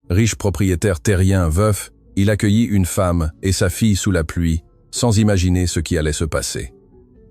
Riche propriétaire terrien veuf, il accueillit une femme et sa fille sous la pluie, sans imaginer ce qui allait se passer.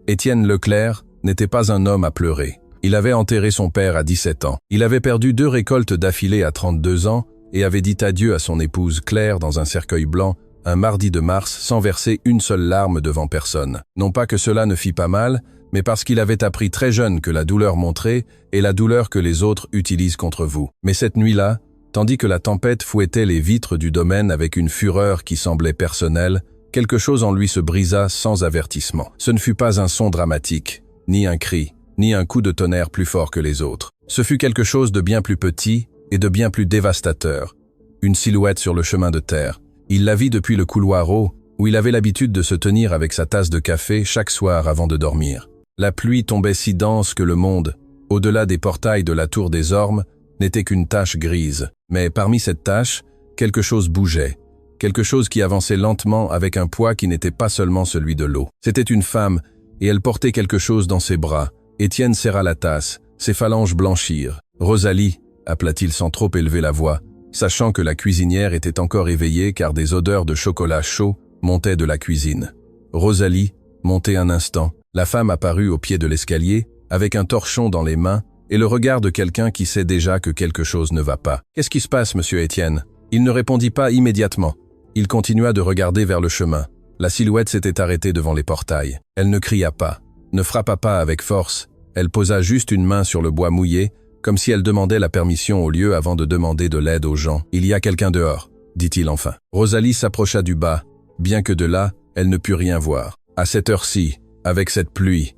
Étienne Leclerc n'était pas un homme à pleurer. Il avait enterré son père à 17 ans. Il avait perdu 2 récoltes d'affilée à 32 ans et avait dit adieu à son épouse Claire dans un cercueil blanc, un mardi de mars, sans verser une seule larme devant personne. Non pas que cela ne fît pas mal, mais parce qu'il avait appris très jeune que la douleur montrée est la douleur que les autres utilisent contre vous. Mais cette nuit-là, tandis que la tempête fouettait les vitres du domaine avec une fureur qui semblait personnelle, quelque chose en lui se brisa sans avertissement. Ce ne fut pas un son dramatique, ni un cri, ni un coup de tonnerre plus fort que les autres. Ce fut quelque chose de bien plus petit et de bien plus dévastateur. Une silhouette sur le chemin de terre. Il la vit depuis le couloir haut, où il avait l'habitude de se tenir avec sa tasse de café chaque soir avant de dormir. La pluie tombait si dense que le monde, au-delà des portails de la tour des Ormes, n'était qu'une tache grise. Mais parmi cette tache, quelque chose bougeait. Quelque chose qui avançait lentement avec un poids qui n'était pas seulement celui de l'eau. C'était une femme, et elle portait quelque chose dans ses bras. Étienne serra la tasse, ses phalanges blanchirent. « Rosalie » appela-t-il sans trop élever la voix, sachant que la cuisinière était encore éveillée car des odeurs de chocolat chaud montaient de la cuisine. Rosalie montait un instant. La femme apparut au pied de l'escalier, avec un torchon dans les mains et le regard de quelqu'un qui sait déjà que quelque chose ne va pas. « Qu'est-ce qui se passe, monsieur Étienne ?» Il ne répondit pas immédiatement. Il continua de regarder vers le chemin. La silhouette s'était arrêtée devant les portails. Elle ne cria pas, ne frappa pas avec force. Elle posa juste une main sur le bois mouillé, comme si elle demandait la permission au lieu avant de demander de l'aide aux gens. « Il y a quelqu'un dehors », dit-il enfin. Rosalie s'approcha du bas, bien que de là, elle ne put rien voir. « À cette heure-ci, avec cette pluie. »«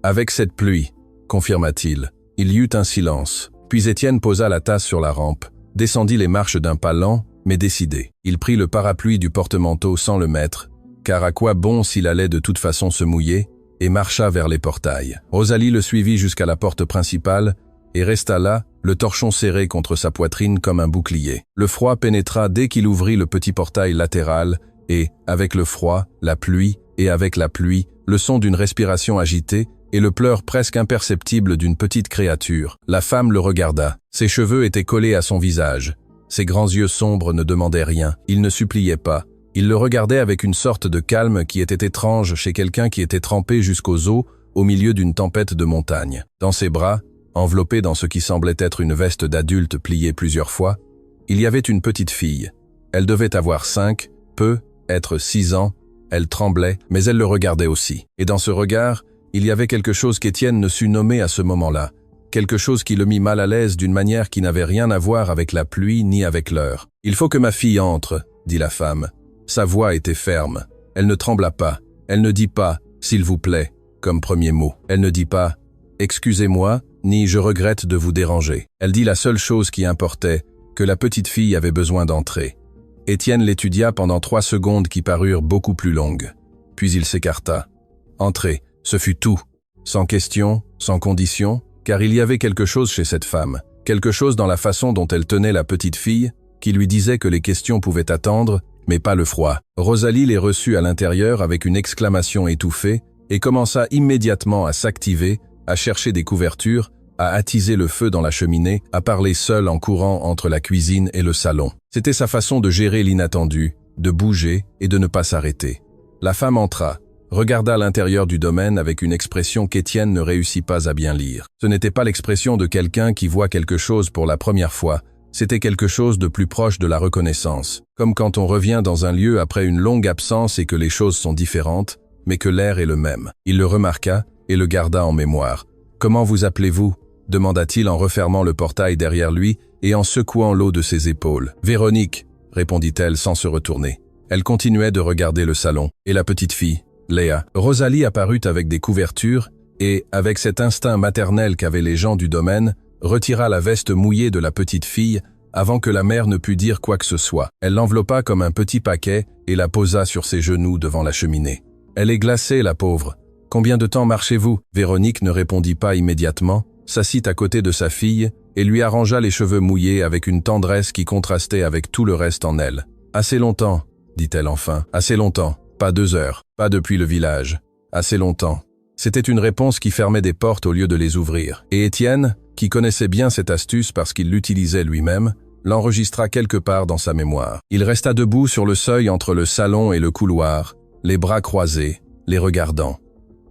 Avec cette pluie », confirma-t-il. Il y eut un silence. Puis Étienne posa la tasse sur la rampe, descendit les marches d'un pas lent, mais décidé. Il prit le parapluie du porte-manteau sans le mettre, car à quoi bon s'il allait de toute façon se mouiller, et marcha vers les portails. Rosalie le suivit jusqu'à la porte principale, et resta là, le torchon serré contre sa poitrine comme un bouclier. Le froid pénétra dès qu'il ouvrit le petit portail latéral, et, avec le froid, la pluie, et avec la pluie, le son d'une respiration agitée, et le pleur presque imperceptible d'une petite créature. La femme le regarda. Ses cheveux étaient collés à son visage. Ses grands yeux sombres ne demandaient rien. Il ne suppliait pas. Il le regardait avec une sorte de calme qui était étrange chez quelqu'un qui était trempé jusqu'aux os au milieu d'une tempête de montagne. Dans ses bras, enveloppé dans ce qui semblait être une veste d'adulte pliée plusieurs fois, il y avait une petite fille. Elle devait avoir 5, être 6 ans. Elle tremblait, mais elle le regardait aussi. Et dans ce regard, il y avait quelque chose qu'Étienne ne sut nommer à ce moment-là, quelque chose qui le mit mal à l'aise d'une manière qui n'avait rien à voir avec la pluie ni avec l'heure. « Il faut que ma fille entre », dit la femme. Sa voix était ferme. Elle ne trembla pas. Elle ne dit pas « s'il vous plaît » comme premier mot. Elle ne dit pas « excusez-moi » ni « je regrette de vous déranger ». Elle dit la seule chose qui importait, que la petite fille avait besoin d'entrer. Étienne l'étudia pendant 3 secondes qui parurent beaucoup plus longues. Puis il s'écarta. « Entrez ». Ce fut tout, sans question, sans condition, car il y avait quelque chose chez cette femme, quelque chose dans la façon dont elle tenait la petite fille, qui lui disait que les questions pouvaient attendre, mais pas le froid. Rosalie les reçut à l'intérieur avec une exclamation étouffée et commença immédiatement à s'activer, à chercher des couvertures, à attiser le feu dans la cheminée, à parler seule en courant entre la cuisine et le salon. C'était sa façon de gérer l'inattendu, de bouger et de ne pas s'arrêter. La femme entra, regarda l'intérieur du domaine avec une expression qu'Étienne ne réussit pas à bien lire. Ce n'était pas l'expression de quelqu'un qui voit quelque chose pour la première fois, c'était quelque chose de plus proche de la reconnaissance. Comme quand on revient dans un lieu après une longue absence et que les choses sont différentes, mais que l'air est le même. Il le remarqua et le garda en mémoire. « Comment vous appelez-vous » demanda-t-il en refermant le portail derrière lui et en secouant l'eau de ses épaules. « Véronique » répondit-elle sans se retourner. Elle continuait de regarder le salon. « Et la petite fille » Léa. Rosalie apparut avec des couvertures et, avec cet instinct maternel qu'avaient les gens du domaine, retira la veste mouillée de la petite fille avant que la mère ne pût dire quoi que ce soit. Elle l'enveloppa comme un petit paquet et la posa sur ses genoux devant la cheminée. « Elle est glacée, la pauvre. Combien de temps marchez-vous » Véronique ne répondit pas immédiatement, s'assit à côté de sa fille et lui arrangea les cheveux mouillés avec une tendresse qui contrastait avec tout le reste en elle. « Assez longtemps, » dit-elle enfin. « Assez longtemps. Pas 2 heures. Pas depuis le village. Assez longtemps. » C'était une réponse qui fermait des portes au lieu de les ouvrir. Et Étienne, qui connaissait bien cette astuce parce qu'il l'utilisait lui-même, l'enregistra quelque part dans sa mémoire. Il resta debout sur le seuil entre le salon et le couloir, les bras croisés, les regardant.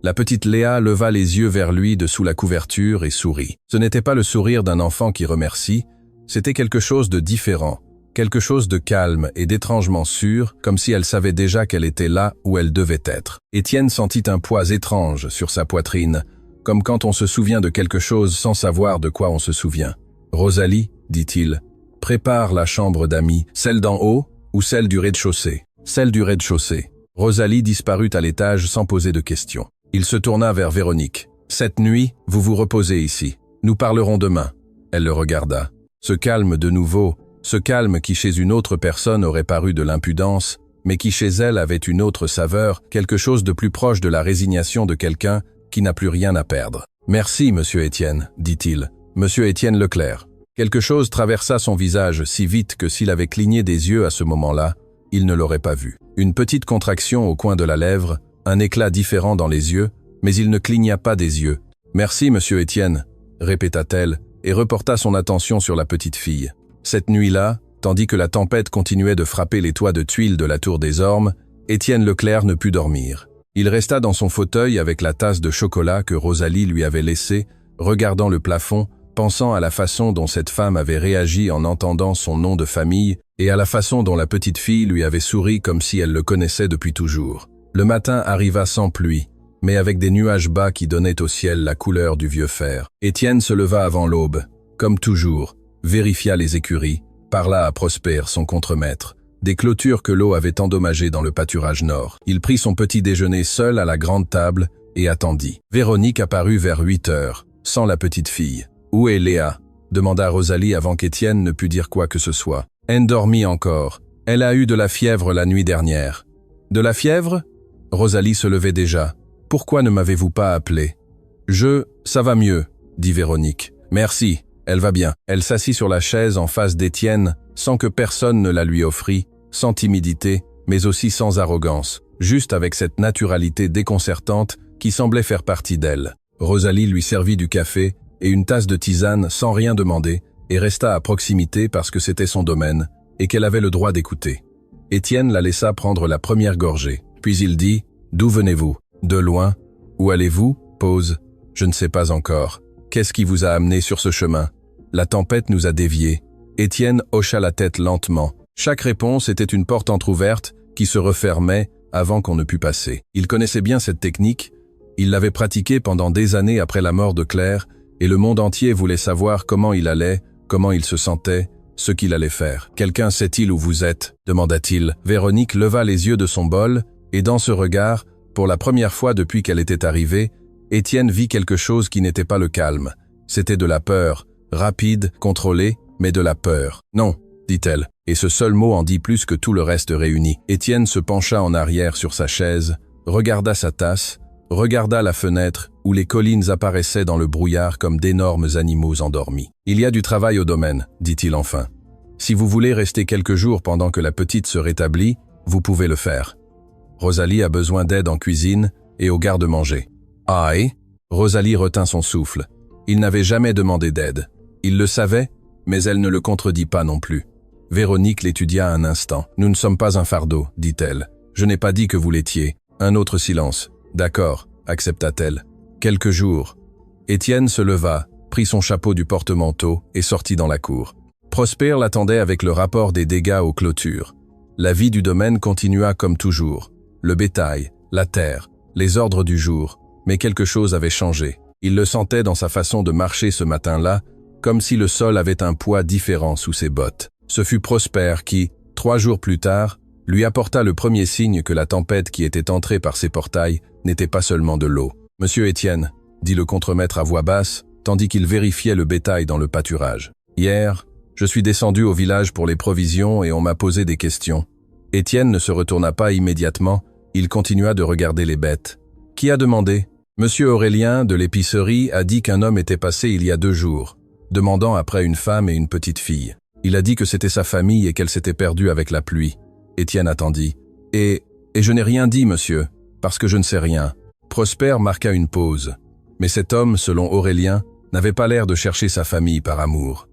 La petite Léa leva les yeux vers lui de sous la couverture et sourit. Ce n'était pas le sourire d'un enfant qui remercie, c'était quelque chose de différent, quelque chose de calme et d'étrangement sûr, comme si elle savait déjà qu'elle était là où elle devait être. Étienne sentit un poids étrange sur sa poitrine, comme quand on se souvient de quelque chose sans savoir de quoi on se souvient. « Rosalie, dit-il, prépare la chambre d'amis, celle d'en haut ou celle du rez-de-chaussée ?» Celle du rez-de-chaussée. Rosalie disparut à l'étage sans poser de questions. Il se tourna vers Véronique. « Cette nuit, vous vous reposez ici. Nous parlerons demain. » Elle le regarda. Ce calme de nouveau, ce calme qui chez une autre personne aurait paru de l'impudence, mais qui chez elle avait une autre saveur, quelque chose de plus proche de la résignation de quelqu'un qui n'a plus rien à perdre. « Merci, monsieur Étienne, dit-il. Monsieur Étienne Leclerc. » Quelque chose traversa son visage si vite que s'il avait cligné des yeux à ce moment-là, il ne l'aurait pas vu. Une petite contraction au coin de la lèvre, un éclat différent dans les yeux, mais il ne cligna pas des yeux. « Merci, monsieur Étienne, » répéta-t-elle, et reporta son attention sur la petite fille. Cette nuit-là, tandis que la tempête continuait de frapper les toits de tuiles de la tour des Ormes, Étienne Leclerc ne put dormir. Il resta dans son fauteuil avec la tasse de chocolat que Rosalie lui avait laissée, regardant le plafond, pensant à la façon dont cette femme avait réagi en entendant son nom de famille et à la façon dont la petite fille lui avait souri comme si elle le connaissait depuis toujours. Le matin arriva sans pluie, mais avec des nuages bas qui donnaient au ciel la couleur du vieux fer. Étienne se leva avant l'aube, comme toujours, vérifia les écuries, parla à Prosper, son contremaître, des clôtures que l'eau avait endommagées dans le pâturage nord. Il prit son petit déjeuner seul à la grande table et attendit. Véronique apparut vers 8 heures, sans la petite fille. « Où est Léa ?» demanda Rosalie avant qu'Étienne ne pût dire quoi que ce soit. « Elle dormit encore. Elle a eu de la fièvre la nuit dernière. »« De la fièvre ?» Rosalie se levait déjà. « Pourquoi ne m'avez-vous pas appelé ?»« Ça va mieux, » dit Véronique. « Merci, elle va bien. » Elle s'assit sur la chaise en face d'Étienne, sans que personne ne la lui offrît, sans timidité, mais aussi sans arrogance, juste avec cette naturalité déconcertante qui semblait faire partie d'elle. Rosalie lui servit du café et une tasse de tisane sans rien demander, et resta à proximité parce que c'était son domaine, et qu'elle avait le droit d'écouter. Étienne la laissa prendre la première gorgée, puis il dit « D'où venez-vous ? De loin ? Où allez-vous ? Pause. Je ne sais pas encore. Qu'est-ce qui vous a amené sur ce chemin ? La tempête nous a déviés. » Étienne hocha la tête lentement. Chaque réponse était une porte entr'ouverte qui se refermait avant qu'on ne pût passer. Il connaissait bien cette technique, il l'avait pratiquée pendant des années après la mort de Claire, et le monde entier voulait savoir comment il allait, comment il se sentait, ce qu'il allait faire. « Quelqu'un sait-il où vous êtes ?» demanda-t-il. Véronique leva les yeux de son bol, et dans ce regard, pour la première fois depuis qu'elle était arrivée, Étienne vit quelque chose qui n'était pas le calme. C'était de la peur, rapide, contrôlée, mais de la peur. « Non », dit-elle, et ce seul mot en dit plus que tout le reste réuni. Étienne se pencha en arrière sur sa chaise, regarda sa tasse, regarda la fenêtre où les collines apparaissaient dans le brouillard comme d'énormes animaux endormis. « Il y a du travail au domaine, » dit-il enfin. « Si vous voulez rester quelques jours pendant que la petite se rétablit, vous pouvez le faire. Rosalie a besoin d'aide en cuisine et au garde-manger. » « Aïe !» Rosalie retint son souffle. Il n'avait jamais demandé d'aide. Il le savait, mais elle ne le contredit pas non plus. Véronique l'étudia un instant. « Nous ne sommes pas un fardeau, dit-elle. Je n'ai pas dit que vous l'étiez. » Un autre silence. « D'accord, accepta-t-elle. » Quelques jours. Étienne se leva, prit son chapeau du porte-manteau et sortit dans la cour. Prosper l'attendait avec le rapport des dégâts aux clôtures. La vie du domaine continua comme toujours. Le bétail, la terre, les ordres du jour. Mais quelque chose avait changé. Il le sentait dans sa façon de marcher ce matin-là, comme si le sol avait un poids différent sous ses bottes. Ce fut Prosper qui, 3 jours plus tard, lui apporta le premier signe que la tempête qui était entrée par ses portails n'était pas seulement de l'eau. « Monsieur Étienne, » dit le contremaître à voix basse, tandis qu'il vérifiait le bétail dans le pâturage. « Hier, je suis descendu au village pour les provisions et on m'a posé des questions. » Étienne ne se retourna pas immédiatement, il continua de regarder les bêtes. « Qui a demandé ?» Monsieur Aurélien, de l'épicerie, a dit qu'un homme était passé il y a 2 jours, demandant après une femme et une petite fille. Il a dit que c'était sa famille et qu'elle s'était perdue avec la pluie. Étienne attendit. « Et je n'ai rien dit, monsieur, parce que je ne sais rien. » Prosper marqua une pause. Mais cet homme, selon Aurélien, n'avait pas l'air de chercher sa famille par amour.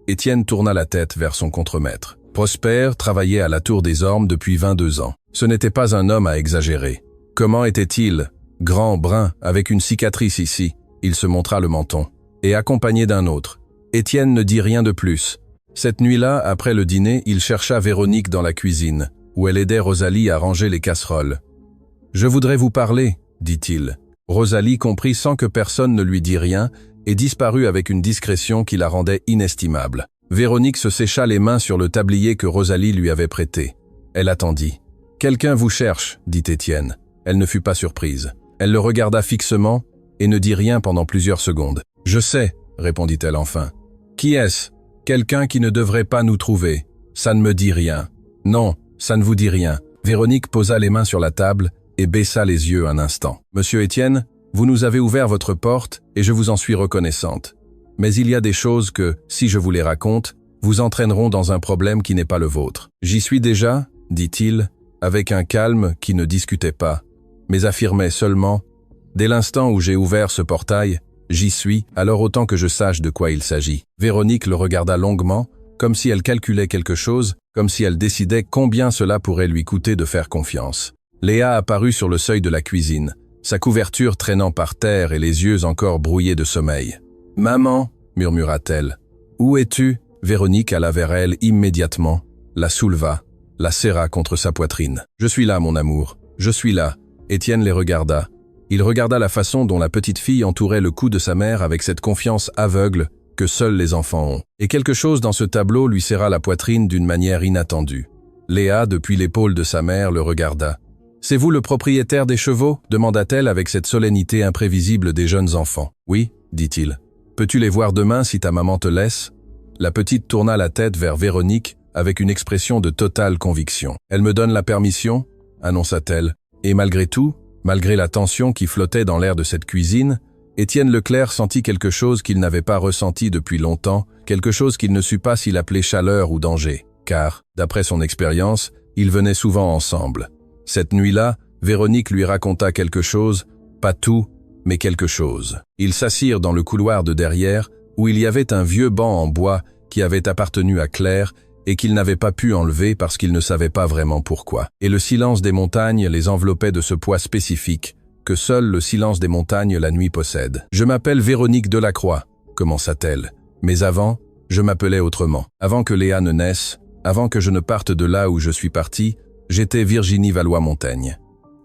Étienne tourna la tête vers son contremaître. Prosper travaillait à la Tour des Ormes depuis 22 ans. Ce n'était pas un homme à exagérer. Comment était-il? Grand, brun, avec une cicatrice ici. Il se montra le menton. Et accompagné d'un autre. Étienne ne dit rien de plus. Cette nuit-là, après le dîner, il chercha Véronique dans la cuisine, où elle aidait Rosalie à ranger les casseroles. « Je voudrais vous parler », dit-il. Rosalie comprit sans que personne ne lui dît rien et disparut avec une discrétion qui la rendait inestimable. Véronique se sécha les mains sur le tablier que Rosalie lui avait prêté. Elle attendit. « Quelqu'un vous cherche », dit Étienne. Elle ne fut pas surprise. Elle le regarda fixement et ne dit rien pendant plusieurs secondes. « Je sais », répondit-elle enfin. « Qui est-ce ? Quelqu'un qui ne devrait pas nous trouver. Ça ne me dit rien. »« Non, ça ne vous dit rien. » Véronique posa les mains sur la table et baissa les yeux un instant. « Monsieur Étienne, vous nous avez ouvert votre porte et je vous en suis reconnaissante. Mais il y a des choses que, si je vous les raconte, vous entraîneront dans un problème qui n'est pas le vôtre. J'y suis déjà, dit-il, avec un calme qui ne discutait pas, mais affirmait seulement « Dès l'instant où j'ai ouvert ce portail, j'y suis, alors autant que je sache de quoi il s'agit. » Véronique le regarda longuement, comme si elle calculait quelque chose, comme si elle décidait combien cela pourrait lui coûter de faire confiance. Léa apparut sur le seuil de la cuisine, sa couverture traînant par terre et les yeux encore brouillés de sommeil. « Maman !» murmura-t-elle. « Où es-tu » Véronique alla vers elle immédiatement, la souleva, la serra contre sa poitrine. « Je suis là, mon amour, je suis là. » Étienne les regarda. Il regarda la façon dont la petite fille entourait le cou de sa mère avec cette confiance aveugle que seuls les enfants ont. Et quelque chose dans ce tableau lui serra la poitrine d'une manière inattendue. Léa, depuis l'épaule de sa mère, le regarda. « C'est vous le propriétaire des chevaux » demanda-t-elle avec cette solennité imprévisible des jeunes enfants. « Oui » dit-il. « Peux-tu les voir demain si ta maman te laisse ?» La petite tourna la tête vers Véronique avec une expression de totale conviction. « Elle me donne la permission » annonça-t-elle. Et malgré tout, malgré la tension qui flottait dans l'air de cette cuisine, Étienne Leclerc sentit quelque chose qu'il n'avait pas ressenti depuis longtemps, quelque chose qu'il ne sut pas s'il appelait chaleur ou danger, car, d'après son expérience, ils venaient souvent ensemble. Cette nuit-là, Véronique lui raconta quelque chose, pas tout, mais quelque chose. Ils s'assirent dans le couloir de derrière, où il y avait un vieux banc en bois qui avait appartenu à Claire et qu'il n'avait pas pu enlever parce qu'il ne savait pas vraiment pourquoi. Et le silence des montagnes les enveloppait de ce poids spécifique que seul le silence des montagnes la nuit possède. « Je m'appelle Véronique Delacroix », commença-t-elle. « Mais avant, je m'appelais autrement. Avant que Léa ne naisse, avant que je ne parte de là où je suis parti, j'étais Virginie Valois-Montaigne. »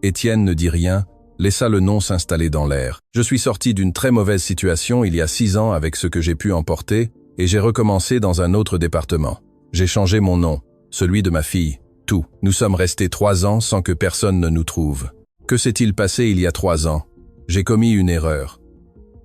Étienne ne dit rien, laissa le nom s'installer dans l'air. « Je suis sorti d'une très mauvaise situation il y a 6 ans avec ce que j'ai pu emporter et j'ai recommencé dans un autre département. J'ai changé mon nom, celui de ma fille, tout. Nous sommes restés 3 ans sans que personne ne nous trouve. Que s'est-il passé il y a 3 ans? J'ai commis une erreur. »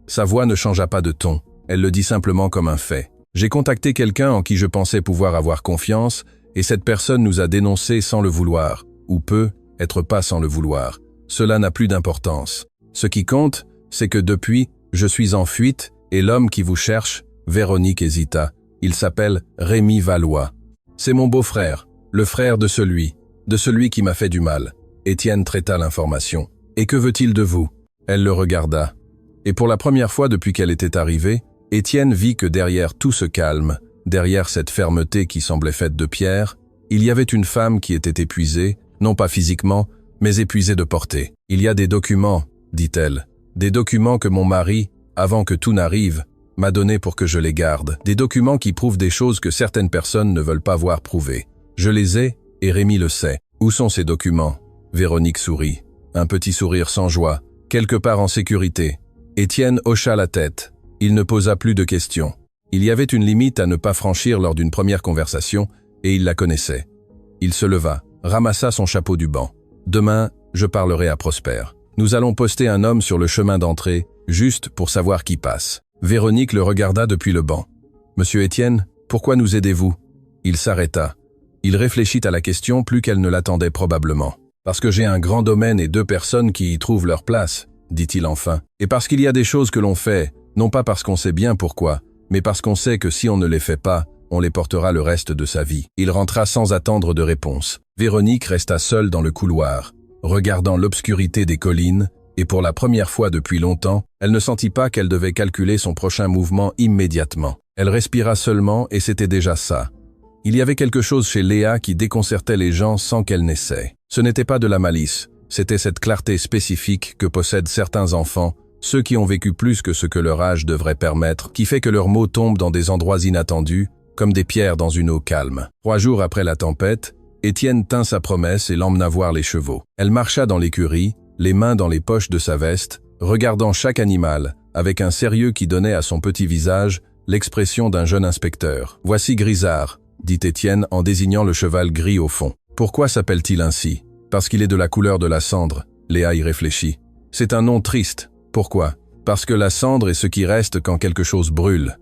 Sa voix ne changea pas de ton, elle le dit simplement comme un fait. « J'ai contacté quelqu'un en qui je pensais pouvoir avoir confiance et cette personne nous a dénoncés sans le vouloir, ou peut être pas sans le vouloir. Cela n'a plus d'importance. Ce qui compte, c'est que depuis, je suis en fuite et l'homme qui vous cherche, Véronique hésita. Il s'appelle Rémi Valois. C'est mon beau-frère, le frère de celui qui m'a fait du mal. » Étienne traita l'information. « Et que veut-il de vous ?» Elle le regarda. Et pour la première fois depuis qu'elle était arrivée, Étienne vit que derrière tout ce calme, derrière cette fermeté qui semblait faite de pierre, il y avait une femme qui était épuisée, non pas physiquement, mais épuisée de porter. « Il y a des documents, » dit-elle. « Des documents que mon mari, avant que tout n'arrive, m'a donné pour que je les garde. Des documents qui prouvent des choses que certaines personnes ne veulent pas voir prouvées. Je les ai, et Rémi le sait. Où sont ces documents ?» Véronique sourit. Un petit sourire sans joie, quelque part en sécurité. Étienne hocha la tête. Il ne posa plus de questions. Il y avait une limite à ne pas franchir lors d'une première conversation, et il la connaissait. Il se leva, ramassa son chapeau du banc. « Demain, je parlerai à Prosper. Nous allons poster un homme sur le chemin d'entrée, juste pour savoir qui passe. » Véronique le regarda depuis le banc. « Monsieur Étienne, pourquoi nous aidez-vous » Il s'arrêta. Il réfléchit à la question plus qu'elle ne l'attendait probablement. « Parce que j'ai un grand domaine et 2 personnes qui y trouvent leur place, » dit-il enfin. « Et parce qu'il y a des choses que l'on fait, non pas parce qu'on sait bien pourquoi, mais parce qu'on sait que si on ne les fait pas, on les portera le reste de sa vie. » Il rentra sans attendre de réponse. Véronique resta seule dans le couloir, regardant l'obscurité des collines, et pour la première fois depuis longtemps, elle ne sentit pas qu'elle devait calculer son prochain mouvement immédiatement. Elle respira seulement et c'était déjà ça. Il y avait quelque chose chez Léa qui déconcertait les gens sans qu'elle n'essaie. Ce n'était pas de la malice, c'était cette clarté spécifique que possèdent certains enfants, ceux qui ont vécu plus que ce que leur âge devrait permettre, qui fait que leurs mots tombent dans des endroits inattendus, comme des pierres dans une eau calme. 3 jours après la tempête, Étienne tint sa promesse et l'emmena voir les chevaux. Elle marcha dans l'écurie, les mains dans les poches de sa veste, regardant chaque animal, avec un sérieux qui donnait à son petit visage l'expression d'un jeune inspecteur. « Voici Grisard », dit Étienne en désignant le cheval gris au fond. « Pourquoi s'appelle-t-il ainsi ? Parce qu'il est de la couleur de la cendre. » Léa y réfléchit. « C'est un nom triste. Pourquoi ? Parce que la cendre est ce qui reste quand quelque chose brûle. »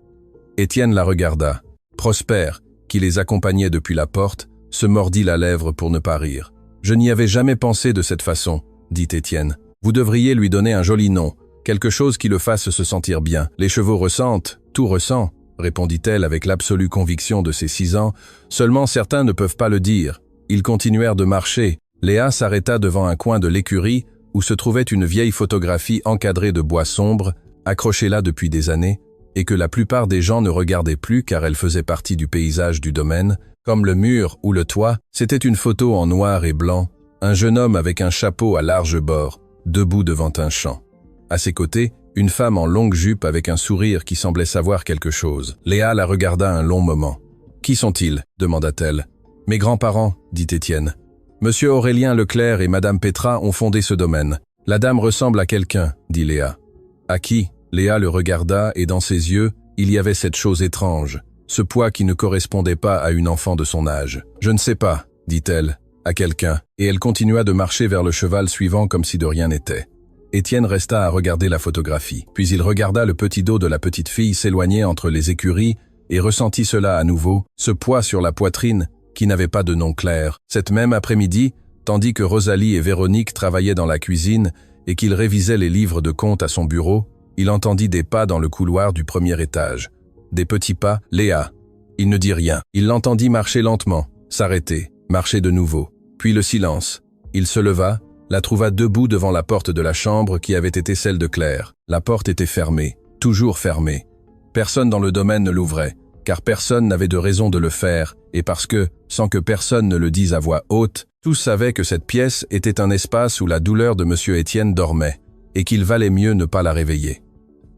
Étienne la regarda. Prosper, qui les accompagnait depuis la porte, se mordit la lèvre pour ne pas rire. « Je n'y avais jamais pensé de cette façon, » dit Étienne. « Vous devriez lui donner un joli nom, quelque chose qui le fasse se sentir bien. Les chevaux ressentent, tout ressent, » répondit-elle avec l'absolue conviction de ses 6 ans. Seulement certains ne peuvent pas le dire. Ils continuèrent de marcher. Léa s'arrêta devant un coin de l'écurie où se trouvait une vieille photographie encadrée de bois sombre, accrochée là depuis des années, et que la plupart des gens ne regardaient plus car elle faisait partie du paysage du domaine. Comme le mur ou le toit, c'était une photo en noir et blanc, un jeune homme avec un chapeau à large bord, debout devant un champ. À ses côtés, une femme en longue jupe avec un sourire qui semblait savoir quelque chose. Léa la regarda un long moment. « Qui sont-ils » demanda-t-elle. « Mes grands-parents, » dit Étienne. « Monsieur Aurélien Leclerc et Madame Petra ont fondé ce domaine. La dame ressemble à quelqu'un, » dit Léa. « À qui » Léa le regarda et dans ses yeux, il y avait cette chose étrange. Ce poids qui ne correspondait pas à une enfant de son âge. « Je ne sais pas, » dit-elle, « à quelqu'un. » Et elle continua de marcher vers le cheval suivant comme si de rien n'était. Étienne resta à regarder la photographie. Puis il regarda le petit dos de la petite fille s'éloigner entre les écuries et ressentit cela à nouveau, ce poids sur la poitrine qui n'avait pas de nom clair. Cette même après-midi, tandis que Rosalie et Véronique travaillaient dans la cuisine et qu'il révisait les livres de comptes à son bureau, il entendit des pas dans le couloir du premier étage. Des petits pas, Léa. Il ne dit rien. Il l'entendit marcher lentement, s'arrêter, marcher de nouveau. Puis le silence. Il se leva, la trouva debout devant la porte de la chambre qui avait été celle de Claire. La porte était fermée, toujours fermée. Personne dans le domaine ne l'ouvrait, car personne n'avait de raison de le faire, et parce que, sans que personne ne le dise à voix haute, tous savaient que cette pièce était un espace où la douleur de M. Étienne dormait, et qu'il valait mieux ne pas la réveiller.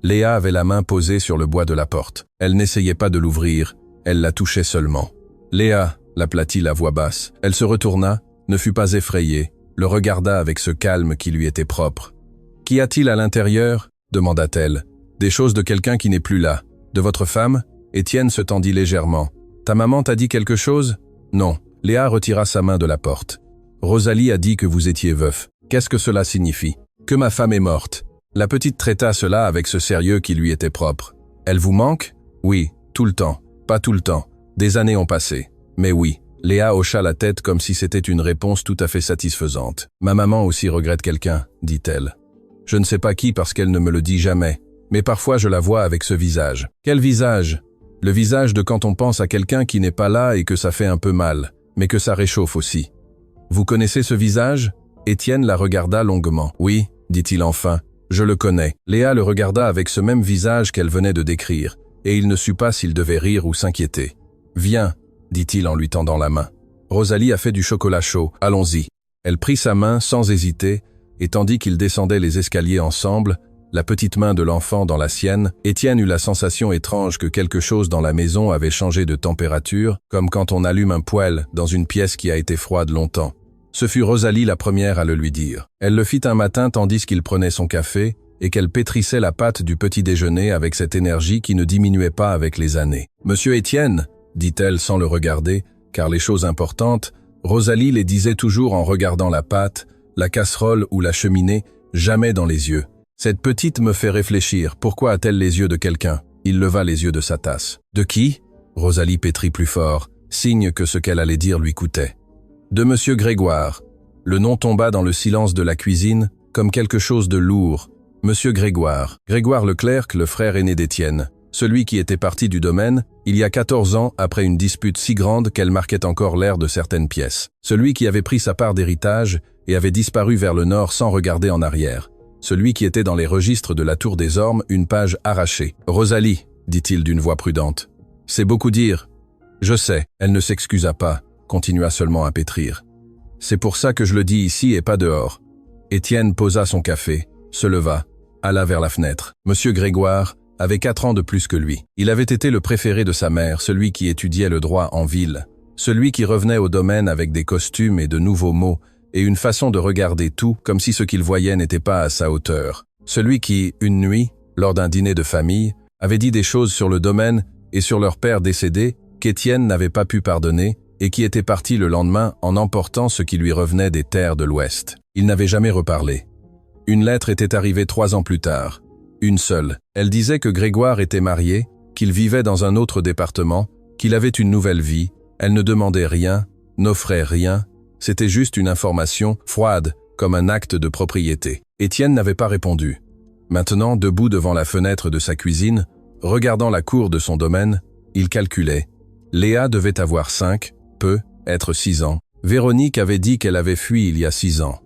Léa avait la main posée sur le bois de la porte. Elle n'essayait pas de l'ouvrir, elle la touchait seulement. « Léa » l'aplatit la voix basse. Elle se retourna, ne fut pas effrayée, le regarda avec ce calme qui lui était propre. « Qu'y a-t-il à l'intérieur » demanda-t-elle. « Des choses de quelqu'un qui n'est plus là. De votre femme » Étienne se tendit légèrement. « Ta maman t'a dit quelque chose » ?»« Non. » Léa retira sa main de la porte. « Rosalie a dit que vous étiez veuf. Qu'est-ce que cela signifie ?»« Que ma femme est morte. » La petite traita cela avec ce sérieux qui lui était propre. « Elle vous manque ?»« Oui, tout le temps. Pas tout le temps. Des années ont passé. Mais oui. » Léa hocha la tête comme si c'était une réponse tout à fait satisfaisante. « Ma maman aussi regrette quelqu'un, » dit-elle. « Je ne sais pas qui parce qu'elle ne me le dit jamais, mais parfois je la vois avec ce visage. » « Quel visage ?» « Le visage de quand on pense à quelqu'un qui n'est pas là et que ça fait un peu mal, mais que ça réchauffe aussi. »« Vous connaissez ce visage ?» Étienne la regarda longuement. « Oui, » dit-il enfin, « je le connais. » Léa le regarda avec ce même visage qu'elle venait de décrire, et il ne sut pas s'il devait rire ou s'inquiéter. « Viens, » dit-il en lui tendant la main. « Rosalie a fait du chocolat chaud, allons-y. » Elle prit sa main sans hésiter, et tandis qu'ils descendaient les escaliers ensemble, la petite main de l'enfant dans la sienne, Étienne eut la sensation étrange que quelque chose dans la maison avait changé de température, comme quand on allume un poêle dans une pièce qui a été froide longtemps. Ce fut Rosalie la première à le lui dire. Elle le fit un matin tandis qu'il prenait son café et qu'elle pétrissait la pâte du petit déjeuner avec cette énergie qui ne diminuait pas avec les années. « Monsieur Étienne » dit-elle sans le regarder, car les choses importantes, Rosalie les disait toujours en regardant la pâte, la casserole ou la cheminée, jamais dans les yeux. Cette petite me fait réfléchir, pourquoi a-t-elle les yeux de quelqu'un ? Il leva les yeux de sa tasse. De qui ? Rosalie pétrit plus fort, signe que ce qu'elle allait dire lui coûtait. De Monsieur Grégoire. Le nom tomba dans le silence de la cuisine, comme quelque chose de lourd. Monsieur Grégoire. Grégoire Leclerc, le frère aîné d'Étienne. Celui qui était parti du domaine, il y a 14 ans, après une dispute si grande qu'elle marquait encore l'air de certaines pièces. Celui qui avait pris sa part d'héritage et avait disparu vers le nord sans regarder en arrière. Celui qui était dans les registres de la Tour des Ormes, une page arrachée. « Rosalie » dit-il d'une voix prudente. C'est beaucoup dire. Je sais, elle ne s'excusa pas, continua seulement à pétrir. C'est pour ça que je le dis ici et pas dehors. Étienne posa son café, se leva, alla vers la fenêtre. Monsieur Grégoire avait 4 ans de plus que lui. Il avait été le préféré de sa mère, celui qui étudiait le droit en ville, celui qui revenait au domaine avec des costumes et de nouveaux mots, et une façon de regarder tout comme si ce qu'il voyait n'était pas à sa hauteur. Celui qui, une nuit, lors d'un dîner de famille, avait dit des choses sur le domaine et sur leur père décédé qu'Étienne n'avait pas pu pardonner et qui était parti le lendemain en emportant ce qui lui revenait des terres de l'Ouest. Il n'avait jamais reparlé. Une lettre était arrivée 3 ans plus tard. Une seule. Elle disait que Grégoire était marié, qu'il vivait dans un autre département, qu'il avait une nouvelle vie. Elle ne demandait rien, n'offrait rien. C'était juste une information froide, comme un acte de propriété. Étienne n'avait pas répondu. Maintenant, debout devant la fenêtre de sa cuisine, regardant la cour de son domaine, il calculait. Léa devait avoir 5, être 6 ans. Véronique avait dit qu'elle avait fui il y a 6 ans.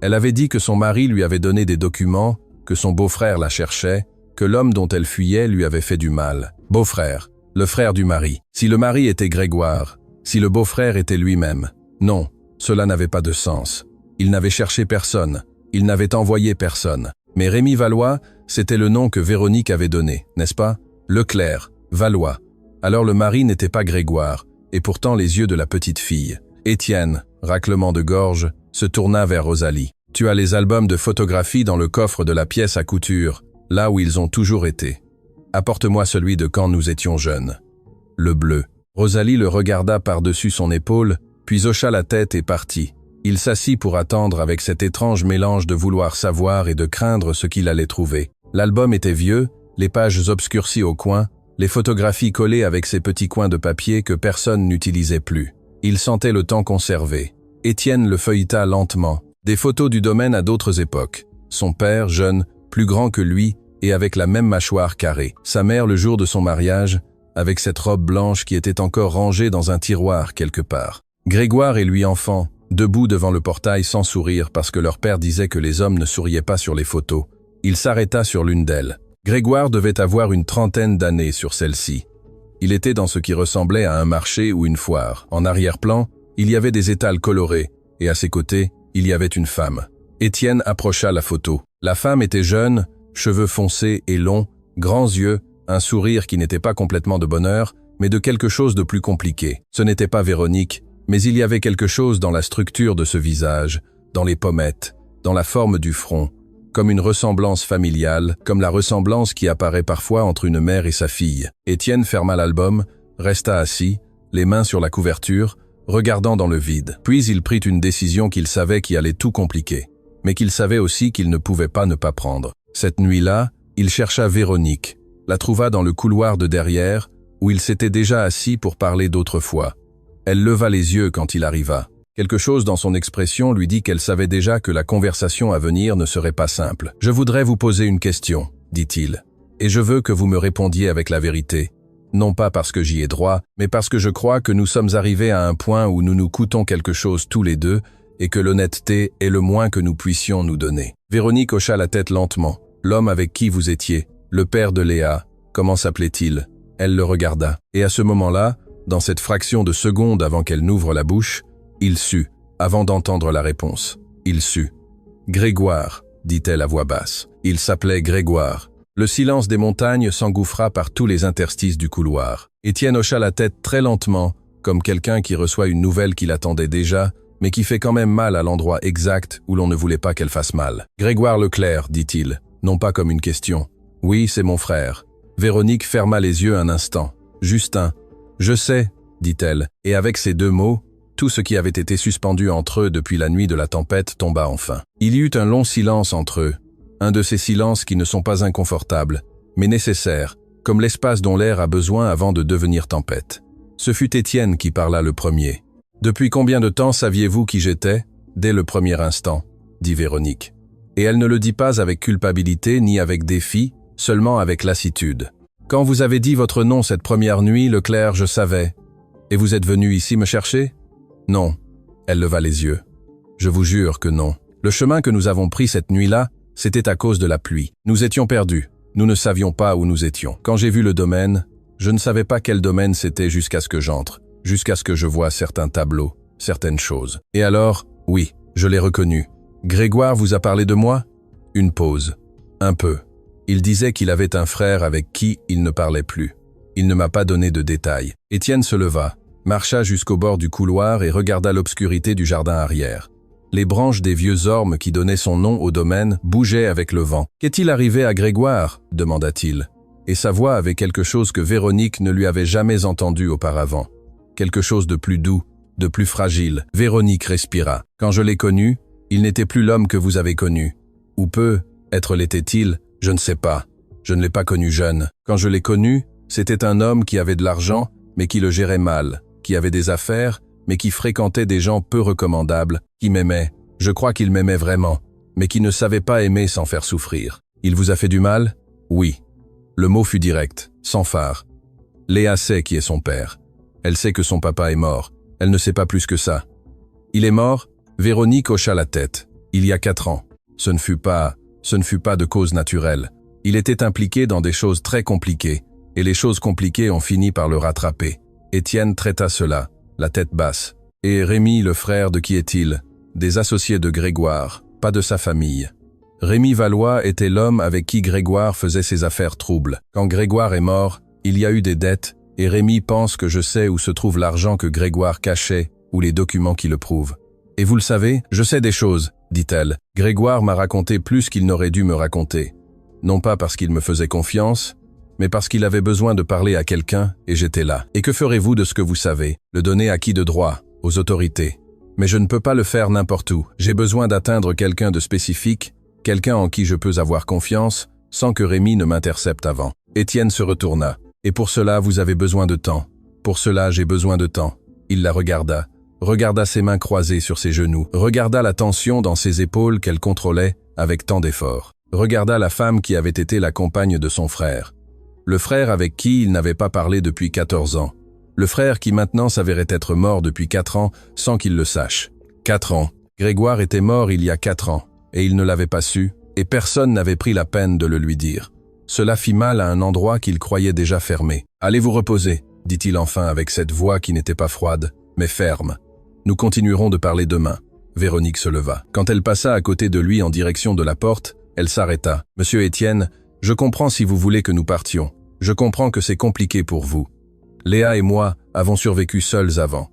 Elle avait dit que son mari lui avait donné des documents, que son beau-frère la cherchait, que l'homme dont elle fuyait lui avait fait du mal. Beau-frère, le frère du mari. Si le mari était Grégoire, si le beau-frère était lui-même. Non, cela n'avait pas de sens. Il n'avait cherché personne, il n'avait envoyé personne. Mais Rémi Valois, c'était le nom que Véronique avait donné, n'est-ce pas? Leclerc, Valois. Alors le mari n'était pas Grégoire, et pourtant les yeux de la petite fille. Étienne, raclement de gorge, se tourna vers Rosalie. Tu as les albums de photographie dans le coffre de la pièce à couture, là où ils ont toujours été. Apporte-moi celui de quand nous étions jeunes. Le bleu. Rosalie le regarda par-dessus son épaule, puis hocha la tête et partit. Il s'assit pour attendre avec cet étrange mélange de vouloir savoir et de craindre ce qu'il allait trouver. L'album était vieux, les pages obscurcies au coin, les photographies collées avec ces petits coins de papier que personne n'utilisait plus. Il sentait le temps conservé. Étienne le feuilleta lentement. Des photos du domaine à d'autres époques. Son père, jeune, plus grand que lui, et avec la même mâchoire carrée. Sa mère le jour de son mariage, avec cette robe blanche qui était encore rangée dans un tiroir quelque part. Grégoire et lui enfant, debout devant le portail sans sourire parce que leur père disait que les hommes ne souriaient pas sur les photos. Il s'arrêta sur l'une d'elles. Grégoire devait avoir une 30aine d'années sur celle-ci. Il était dans ce qui ressemblait à un marché ou une foire. En arrière-plan, il y avait des étals colorés, et à ses côtés, il y avait une femme. Étienne approcha la photo. La femme était jeune, cheveux foncés et longs, grands yeux, un sourire qui n'était pas complètement de bonheur, mais de quelque chose de plus compliqué. Ce n'était pas Véronique, mais il y avait quelque chose dans la structure de ce visage, dans les pommettes, dans la forme du front, comme une ressemblance familiale, comme la ressemblance qui apparaît parfois entre une mère et sa fille. Étienne ferma l'album, resta assis, les mains sur la couverture, regardant dans le vide. Puis il prit une décision qu'il savait qui allait tout compliquer, mais qu'il savait aussi qu'il ne pouvait pas ne pas prendre. Cette nuit-là, il chercha Véronique, la trouva dans le couloir de derrière, où il s'était déjà assis pour parler d'autrefois. Elle leva les yeux quand il arriva. Quelque chose dans son expression lui dit qu'elle savait déjà que la conversation à venir ne serait pas simple. « Je voudrais vous poser une question, dit-il, et je veux que vous me répondiez avec la vérité. Non pas parce que j'y ai droit, mais parce que je crois que nous sommes arrivés à un point où nous nous coûtons quelque chose tous les deux et que l'honnêteté est le moins que nous puissions nous donner. » Véronique hocha la tête lentement. « L'homme avec qui vous étiez, le père de Léa, comment s'appelait-il » Elle le regarda. Et à ce moment-là, dans cette fraction de seconde avant qu'elle n'ouvre la bouche, il sut, avant d'entendre la réponse. Il sut. « Grégoire », dit-elle à voix basse. Il s'appelait Grégoire. Le silence des montagnes s'engouffra par tous les interstices du couloir. Étienne hocha la tête très lentement, comme quelqu'un qui reçoit une nouvelle qu'il attendait déjà, mais qui fait quand même mal à l'endroit exact où l'on ne voulait pas qu'elle fasse mal. « Grégoire Leclerc », dit-il, non pas comme une question. « Oui, c'est mon frère. » Véronique ferma les yeux un instant. « Justin. »« Je sais, » dit-elle, et avec ces 2 mots, tout ce qui avait été suspendu entre eux depuis la nuit de la tempête tomba enfin. Il y eut un long silence entre eux, un de ces silences qui ne sont pas inconfortables, mais nécessaires, comme l'espace dont l'air a besoin avant de devenir tempête. Ce fut Étienne qui parla le premier. « Depuis combien de temps saviez-vous qui j'étais ?» « Dès le premier instant, » dit Véronique. Et elle ne le dit pas avec culpabilité ni avec défi, seulement avec lassitude. « Quand vous avez dit votre nom cette première nuit, Leclerc, je savais. Et vous êtes venu ici me chercher ?» « Non. » Elle leva les yeux. « Je vous jure que non. Le chemin que nous avons pris cette nuit-là, c'était à cause de la pluie. Nous étions perdus. Nous ne savions pas où nous étions. Quand j'ai vu le domaine, je ne savais pas quel domaine c'était jusqu'à ce que j'entre, jusqu'à ce que je voie certains tableaux, certaines choses. Et alors, oui, je l'ai reconnu. Grégoire vous a parlé de moi? Une pause. Un peu. Il disait qu'il avait un frère avec qui il ne parlait plus. Il ne m'a pas donné de détails. Étienne se leva, marcha jusqu'au bord du couloir et regarda l'obscurité du jardin arrière. Les branches des vieux ormes qui donnaient son nom au domaine bougeaient avec le vent. « Qu'est-il arrivé à Grégoire » demanda-t-il. Et sa voix avait quelque chose que Véronique ne lui avait jamais entendu auparavant. Quelque chose de plus doux, de plus fragile. Véronique respira. « Quand je l'ai connu, il n'était plus l'homme que vous avez connu. Ou peut-être l'était-il, je ne sais pas. Je ne l'ai pas connu jeune. Quand je l'ai connu, c'était un homme qui avait de l'argent, mais qui le gérait mal, qui avait des affaires, mais qui fréquentait des gens peu recommandables, qui m'aimait. Je crois qu'il m'aimait vraiment, mais qui ne savait pas aimer sans faire souffrir. Il vous a fait du mal? Oui. Le mot fut direct, sans phare. Léa sait qui est son père. Elle sait que son papa est mort. Elle ne sait pas plus que ça. Il est mort? Véronique hocha la tête. Il y a 4 ans. Ce ne fut pas de cause naturelle. Il était impliqué dans des choses très compliquées, et les choses compliquées ont fini par le rattraper. Étienne traita cela, la tête basse. Et Rémi, le frère, de qui est-il? Des associés de Grégoire, pas de sa famille. Rémi Valois était l'homme avec qui Grégoire faisait ses affaires troubles. Quand Grégoire est mort, il y a eu des dettes, et Rémi pense que je sais où se trouve l'argent que Grégoire cachait, ou les documents qui le prouvent. Et vous le savez, je sais des choses, dit-elle. Grégoire m'a raconté plus qu'il n'aurait dû me raconter. Non pas parce qu'il me faisait confiance, mais parce qu'il avait besoin de parler à quelqu'un, et j'étais là. Et que ferez-vous de ce que vous savez? Le donner à qui de droit? Aux autorités. Mais je ne peux pas le faire n'importe où. J'ai besoin d'atteindre quelqu'un de spécifique, quelqu'un en qui je peux avoir confiance, sans que Rémi ne m'intercepte avant. Étienne se retourna. Et pour cela, vous avez besoin de temps. Pour cela, j'ai besoin de temps. Il la regarda ses mains croisées sur ses genoux, regarda la tension dans ses épaules qu'elle contrôlait avec tant d'efforts, regarda la femme qui avait été la compagne de son frère, le frère avec qui il n'avait pas parlé depuis 14 ans, le frère qui maintenant s'avérait être mort depuis 4 ans sans qu'il le sache. 4 ans. Grégoire était mort il y a 4 ans, et il ne l'avait pas su, et personne n'avait pris la peine de le lui dire. Cela fit mal à un endroit qu'il croyait déjà fermé. « Allez vous reposer », dit-il enfin avec cette voix qui n'était pas froide, mais ferme. Nous continuerons de parler demain. Véronique se leva. Quand elle passa à côté de lui en direction de la porte, elle s'arrêta. « Monsieur Étienne, je comprends si vous voulez que nous partions. Je comprends que c'est compliqué pour vous. Léa et moi avons survécu seuls avant. »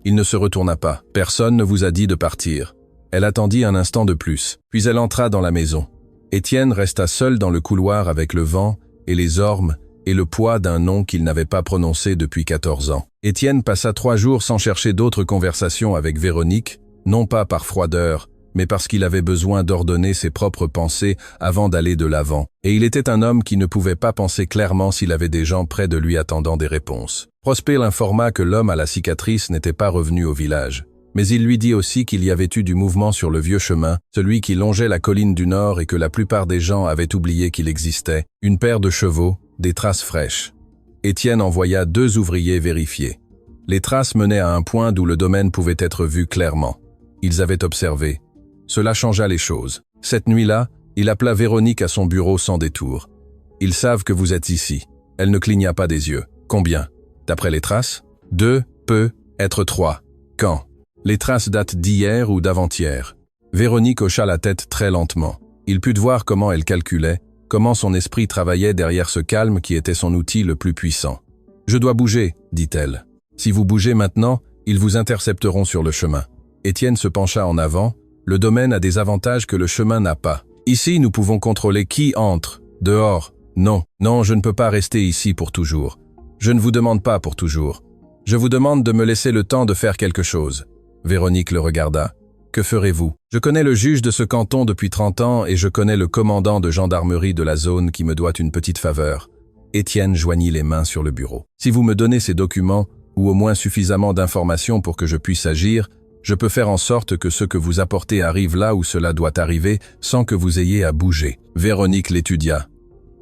Il ne se retourna pas. Personne ne vous a dit de partir. Elle attendit un instant de plus, puis elle entra dans la maison. Étienne resta seul dans le couloir avec le vent et les ormes et le poids d'un nom qu'il n'avait pas prononcé depuis 14 ans. Étienne passa 3 jours sans chercher d'autres conversations avec Véronique, non pas par froideur, mais parce qu'il avait besoin d'ordonner ses propres pensées avant d'aller de l'avant. Et il était un homme qui ne pouvait pas penser clairement s'il avait des gens près de lui attendant des réponses. Prosper l'informa que l'homme à la cicatrice n'était pas revenu au village. Mais il lui dit aussi qu'il y avait eu du mouvement sur le vieux chemin, celui qui longeait la colline du nord et que la plupart des gens avaient oublié qu'il existait. Une paire de chevaux, des traces fraîches. Étienne envoya 2 ouvriers vérifier. Les traces menaient à un point d'où le domaine pouvait être vu clairement. Ils avaient observé. Cela changea les choses. Cette nuit-là, il appela Véronique à son bureau sans détour. « Ils savent que vous êtes ici. » Elle ne cligna pas des yeux. « Combien? D'après les traces? 2, peut être 3. Quand? Les traces datent d'hier ou d'avant-hier. » Véronique hocha la tête très lentement. Il put voir comment elle calculait, comment son esprit travaillait derrière ce calme qui était son outil le plus puissant. « Je dois bouger, dit-elle. Si vous bougez maintenant, ils vous intercepteront sur le chemin. » Étienne se pencha en avant. Le domaine a des avantages que le chemin n'a pas. Ici, nous pouvons contrôler qui entre. Dehors, non. Non, je ne peux pas rester ici pour toujours. Je ne vous demande pas pour toujours. Je vous demande de me laisser le temps de faire quelque chose. Véronique le regarda. Que ferez-vous? Je connais le juge de ce canton depuis 30 ans et je connais le commandant de gendarmerie de la zone qui me doit une petite faveur. Étienne joignit les mains sur le bureau. Si vous me donnez ces documents, ou au moins suffisamment d'informations pour que je puisse agir, je peux faire en sorte que ce que vous apportez arrive là où cela doit arriver sans que vous ayez à bouger. Véronique l'étudia.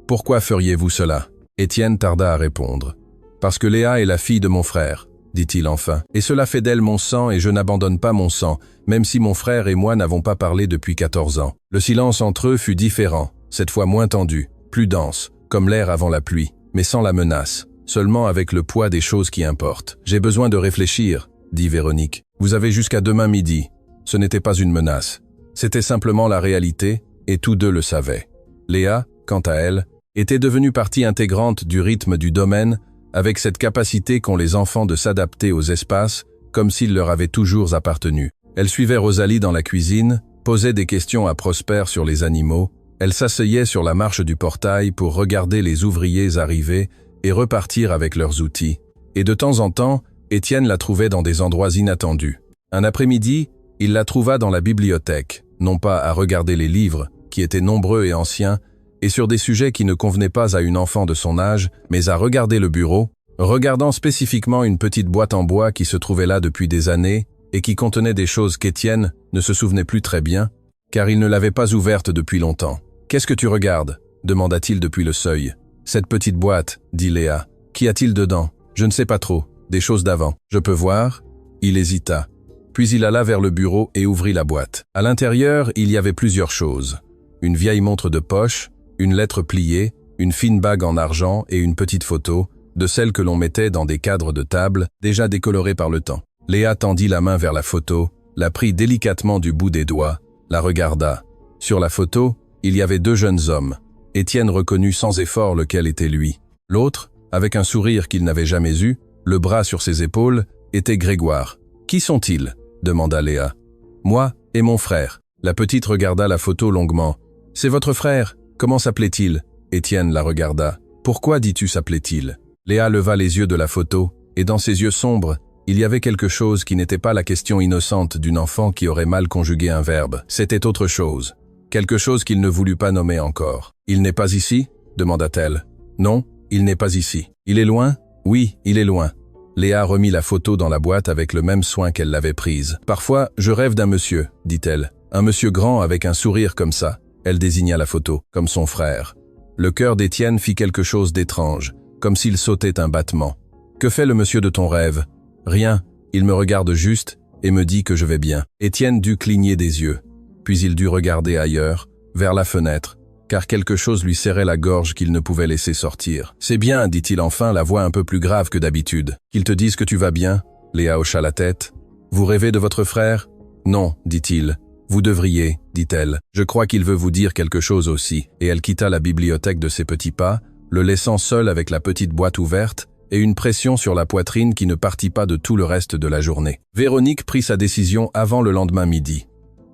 Pourquoi feriez-vous cela? Étienne tarda à répondre. Parce que Léa est la fille de mon frère, dit-il enfin. Et cela fait d'elle mon sang et je n'abandonne pas mon sang, même si mon frère et moi n'avons pas parlé depuis 14 ans. Le silence entre eux fut différent, cette fois moins tendu, plus dense, comme l'air avant la pluie, mais sans la menace, seulement avec le poids des choses qui importent. « J'ai besoin de réfléchir, » dit Véronique. « Vous avez jusqu'à demain midi. » Ce n'était pas une menace. C'était simplement la réalité, et tous deux le savaient. Léa, quant à elle, était devenue partie intégrante du rythme du domaine, avec cette capacité qu'ont les enfants de s'adapter aux espaces, comme s'ils leur avaient toujours appartenu. Elle suivait Rosalie dans la cuisine, posait des questions à Prosper sur les animaux, elle s'asseyait sur la marche du portail pour regarder les ouvriers arriver et repartir avec leurs outils. Et de temps en temps, Étienne la trouvait dans des endroits inattendus. Un après-midi, il la trouva dans la bibliothèque, non pas à regarder les livres, qui étaient nombreux et anciens, et sur des sujets qui ne convenaient pas à une enfant de son âge, mais à regarder le bureau, regardant spécifiquement une petite boîte en bois qui se trouvait là depuis des années et qui contenait des choses qu'Étienne ne se souvenait plus très bien, car il ne l'avait pas ouverte depuis longtemps. « Qu'est-ce que tu regardes » demanda-t-il depuis le seuil. « Cette petite boîte, » dit Léa. « Qu'y a-t-il dedans ?»« Je ne sais pas trop. Des choses d'avant. Je peux voir ?» Il hésita. Puis il alla vers le bureau et ouvrit la boîte. À l'intérieur, il y avait plusieurs choses. Une vieille montre de poche, une lettre pliée, une fine bague en argent et une petite photo, de celles que l'on mettait dans des cadres de table, déjà décolorés par le temps. Léa tendit la main vers la photo, la prit délicatement du bout des doigts, la regarda. Sur la photo, il y avait deux jeunes hommes. Étienne reconnut sans effort lequel était lui. L'autre, avec un sourire qu'il n'avait jamais eu, le bras sur ses épaules, était Grégoire. « Qui sont-ils » demanda Léa. « Moi et mon frère. » La petite regarda la photo longuement. « C'est votre frère. Comment s'appelait-il » Étienne la regarda. « Pourquoi dis-tu s'appelait-il » Léa leva les yeux de la photo, et dans ses yeux sombres, il y avait quelque chose qui n'était pas la question innocente d'une enfant qui aurait mal conjugué un verbe. C'était autre chose. Quelque chose qu'il ne voulut pas nommer encore. « Il n'est pas ici » demanda-t-elle. « Non, il n'est pas ici. Il est loin » ? « Oui, il est loin. » Léa remit la photo dans la boîte avec le même soin qu'elle l'avait prise. « Parfois, je rêve d'un monsieur, » dit-elle. « Un monsieur grand avec un sourire comme ça. » Elle désigna la photo, comme son frère. Le cœur d'Étienne fit quelque chose d'étrange, comme s'il sautait un battement. « Que fait le monsieur de ton rêve ?»« Rien, il me regarde juste et me dit que je vais bien. » Étienne dut cligner des yeux. Puis il dut regarder ailleurs, vers la fenêtre, car quelque chose lui serrait la gorge qu'il ne pouvait laisser sortir. « C'est bien, dit-il enfin, la voix un peu plus grave que d'habitude. Qu'ils te disent que tu vas bien ?» Léa hocha la tête. « Vous rêvez de votre frère ?»« Non, dit-il. Vous devriez, dit-elle. Je crois qu'il veut vous dire quelque chose aussi. » Et elle quitta la bibliothèque de ses petits pas, le laissant seul avec la petite boîte ouverte et une pression sur la poitrine qui ne partit pas de tout le reste de la journée. Véronique prit sa décision avant le lendemain midi.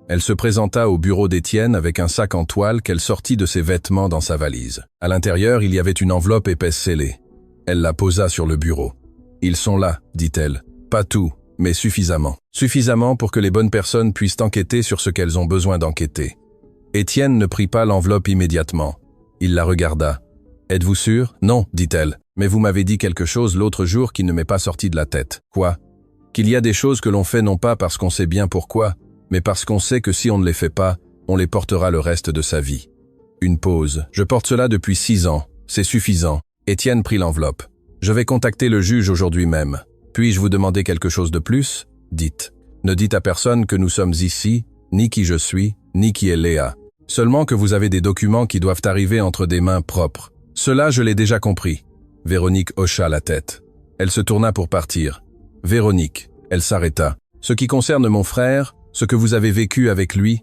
Elle se présenta au bureau d'Étienne avec un sac en toile qu'elle sortit de ses vêtements dans sa valise. À l'intérieur, il y avait une enveloppe épaisse scellée. Elle la posa sur le bureau. « Ils sont là, dit-elle. Pas tout, mais suffisamment. Suffisamment pour que les bonnes personnes puissent enquêter sur ce qu'elles ont besoin d'enquêter. » Étienne ne prit pas l'enveloppe immédiatement. Il la regarda. « Êtes-vous sûr ?»« Non, dit-elle. Mais vous m'avez dit quelque chose l'autre jour qui ne m'est pas sorti de la tête. »« Quoi ?»« Qu'il y a des choses que l'on fait non pas parce qu'on sait bien pourquoi, mais parce qu'on sait que si on ne les fait pas, on les portera le reste de sa vie. » Une pause. « Je porte cela depuis 6 ans. C'est suffisant. » Étienne prit l'enveloppe. « Je vais contacter le juge aujourd'hui même. Puis-je vous demander quelque chose de plus ? Dites. Ne dites à personne que nous sommes ici, ni qui je suis, ni qui est Léa. Seulement que vous avez des documents qui doivent arriver entre des mains propres. Cela, je l'ai déjà compris. » Véronique hocha la tête. Elle se tourna pour partir. « Véronique. » Elle s'arrêta. « Ce qui concerne mon frère, ce que vous avez vécu avec lui ?»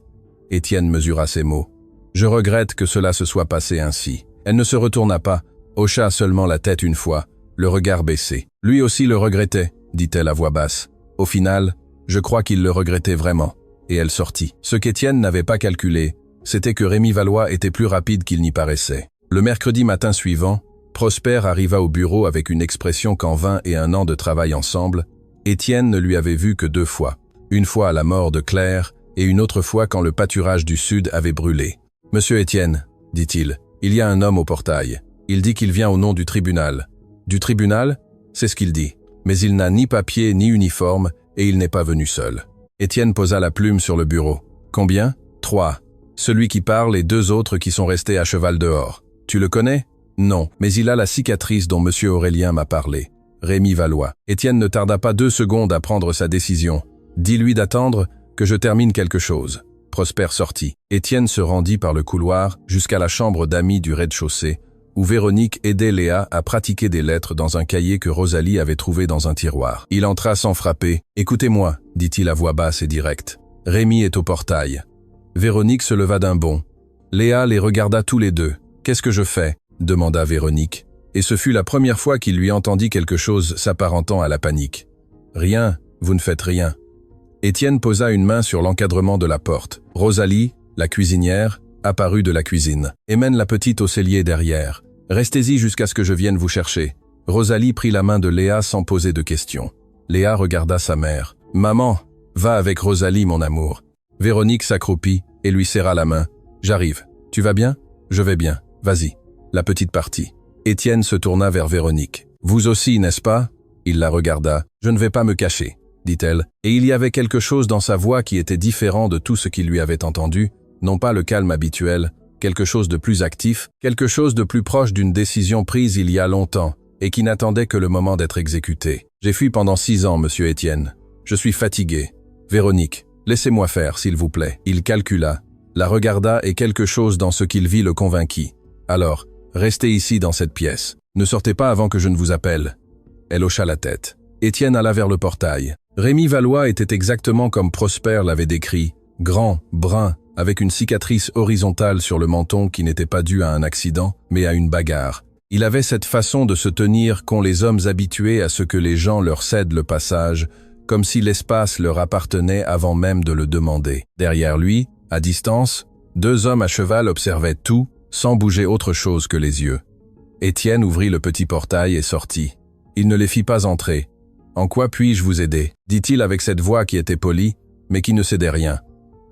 Étienne mesura ses mots. « Je regrette que cela se soit passé ainsi. » Elle ne se retourna pas, hocha seulement la tête une fois, le regard baissé. « Lui aussi le regrettait, » dit-elle à voix basse. « Au final, je crois qu'il le regrettait vraiment. » Et elle sortit. Ce qu'Étienne n'avait pas calculé, c'était que Rémi Valois était plus rapide qu'il n'y paraissait. Le mercredi matin suivant, Prosper arriva au bureau avec une expression qu'en 20 et 1 an de travail ensemble, Étienne ne lui avait vu que 2 fois. Une fois à la mort de Claire et une autre fois quand le pâturage du Sud avait brûlé. « Monsieur Étienne, dit-il, il y a un homme au portail. Il dit qu'il vient au nom du tribunal. »« Du tribunal ?» C'est ce qu'il dit. Mais il n'a ni papier ni uniforme et il n'est pas venu seul. Étienne posa la plume sur le bureau. « Combien ?»« 3. Celui qui parle et 2 autres qui sont restés à cheval dehors. Tu le connais ? Non, mais il a la cicatrice dont monsieur Aurélien m'a parlé. Rémi Valois. » Étienne ne tarda pas 2 secondes à prendre sa décision. « Dis-lui d'attendre que je termine quelque chose. » Prosper sortit. Étienne se rendit par le couloir jusqu'à la chambre d'amis du rez-de-chaussée, où Véronique aidait Léa à pratiquer des lettres dans un cahier que Rosalie avait trouvé dans un tiroir. Il entra sans frapper. « Écoutez-moi » dit-il à voix basse et directe. « Rémi est au portail. » Véronique se leva d'un bond. Léa les regarda tous les deux. « Qu'est-ce que je fais » demanda Véronique. Et ce fut la première fois qu'il lui entendit quelque chose s'apparentant à la panique. « Rien, vous ne faites rien. » Étienne posa une main sur l'encadrement de la porte. Rosalie, la cuisinière, apparut de la cuisine. « Et mène la petite au cellier derrière. Restez-y jusqu'à ce que je vienne vous chercher. » Rosalie prit la main de Léa sans poser de questions. Léa regarda sa mère. « Maman, va avec Rosalie, mon amour. » Véronique s'accroupit et lui serra la main. « J'arrive. Tu vas bien ?»« Je vais bien. Vas-y. » La petite partie. Étienne se tourna vers Véronique. « Vous aussi, n'est-ce pas ?» Il la regarda. « Je ne vais pas me cacher. » dit-elle, et il y avait quelque chose dans sa voix qui était différent de tout ce qu'il lui avait entendu, non pas le calme habituel, quelque chose de plus actif, quelque chose de plus proche d'une décision prise il y a longtemps, et qui n'attendait que le moment d'être exécutée. « J'ai fui pendant 6 ans, monsieur Étienne. Je suis fatigué. Véronique, laissez-moi faire, s'il vous plaît. » Il calcula, la regarda et quelque chose dans ce qu'il vit le convainquit. « Alors, restez ici dans cette pièce. Ne sortez pas avant que je ne vous appelle. » Elle hocha la tête. Étienne alla vers le portail. Rémi Valois était exactement comme Prosper l'avait décrit, grand, brun, avec une cicatrice horizontale sur le menton qui n'était pas due à un accident, mais à une bagarre. Il avait cette façon de se tenir qu'ont les hommes habitués à ce que les gens leur cèdent le passage, comme si l'espace leur appartenait avant même de le demander. Derrière lui, à distance, 2 hommes à cheval observaient tout, sans bouger autre chose que les yeux. Étienne ouvrit le petit portail et sortit. Il ne les fit pas entrer. « En quoi puis-je vous aider » dit-il avec cette voix qui était polie, mais qui ne cédait rien.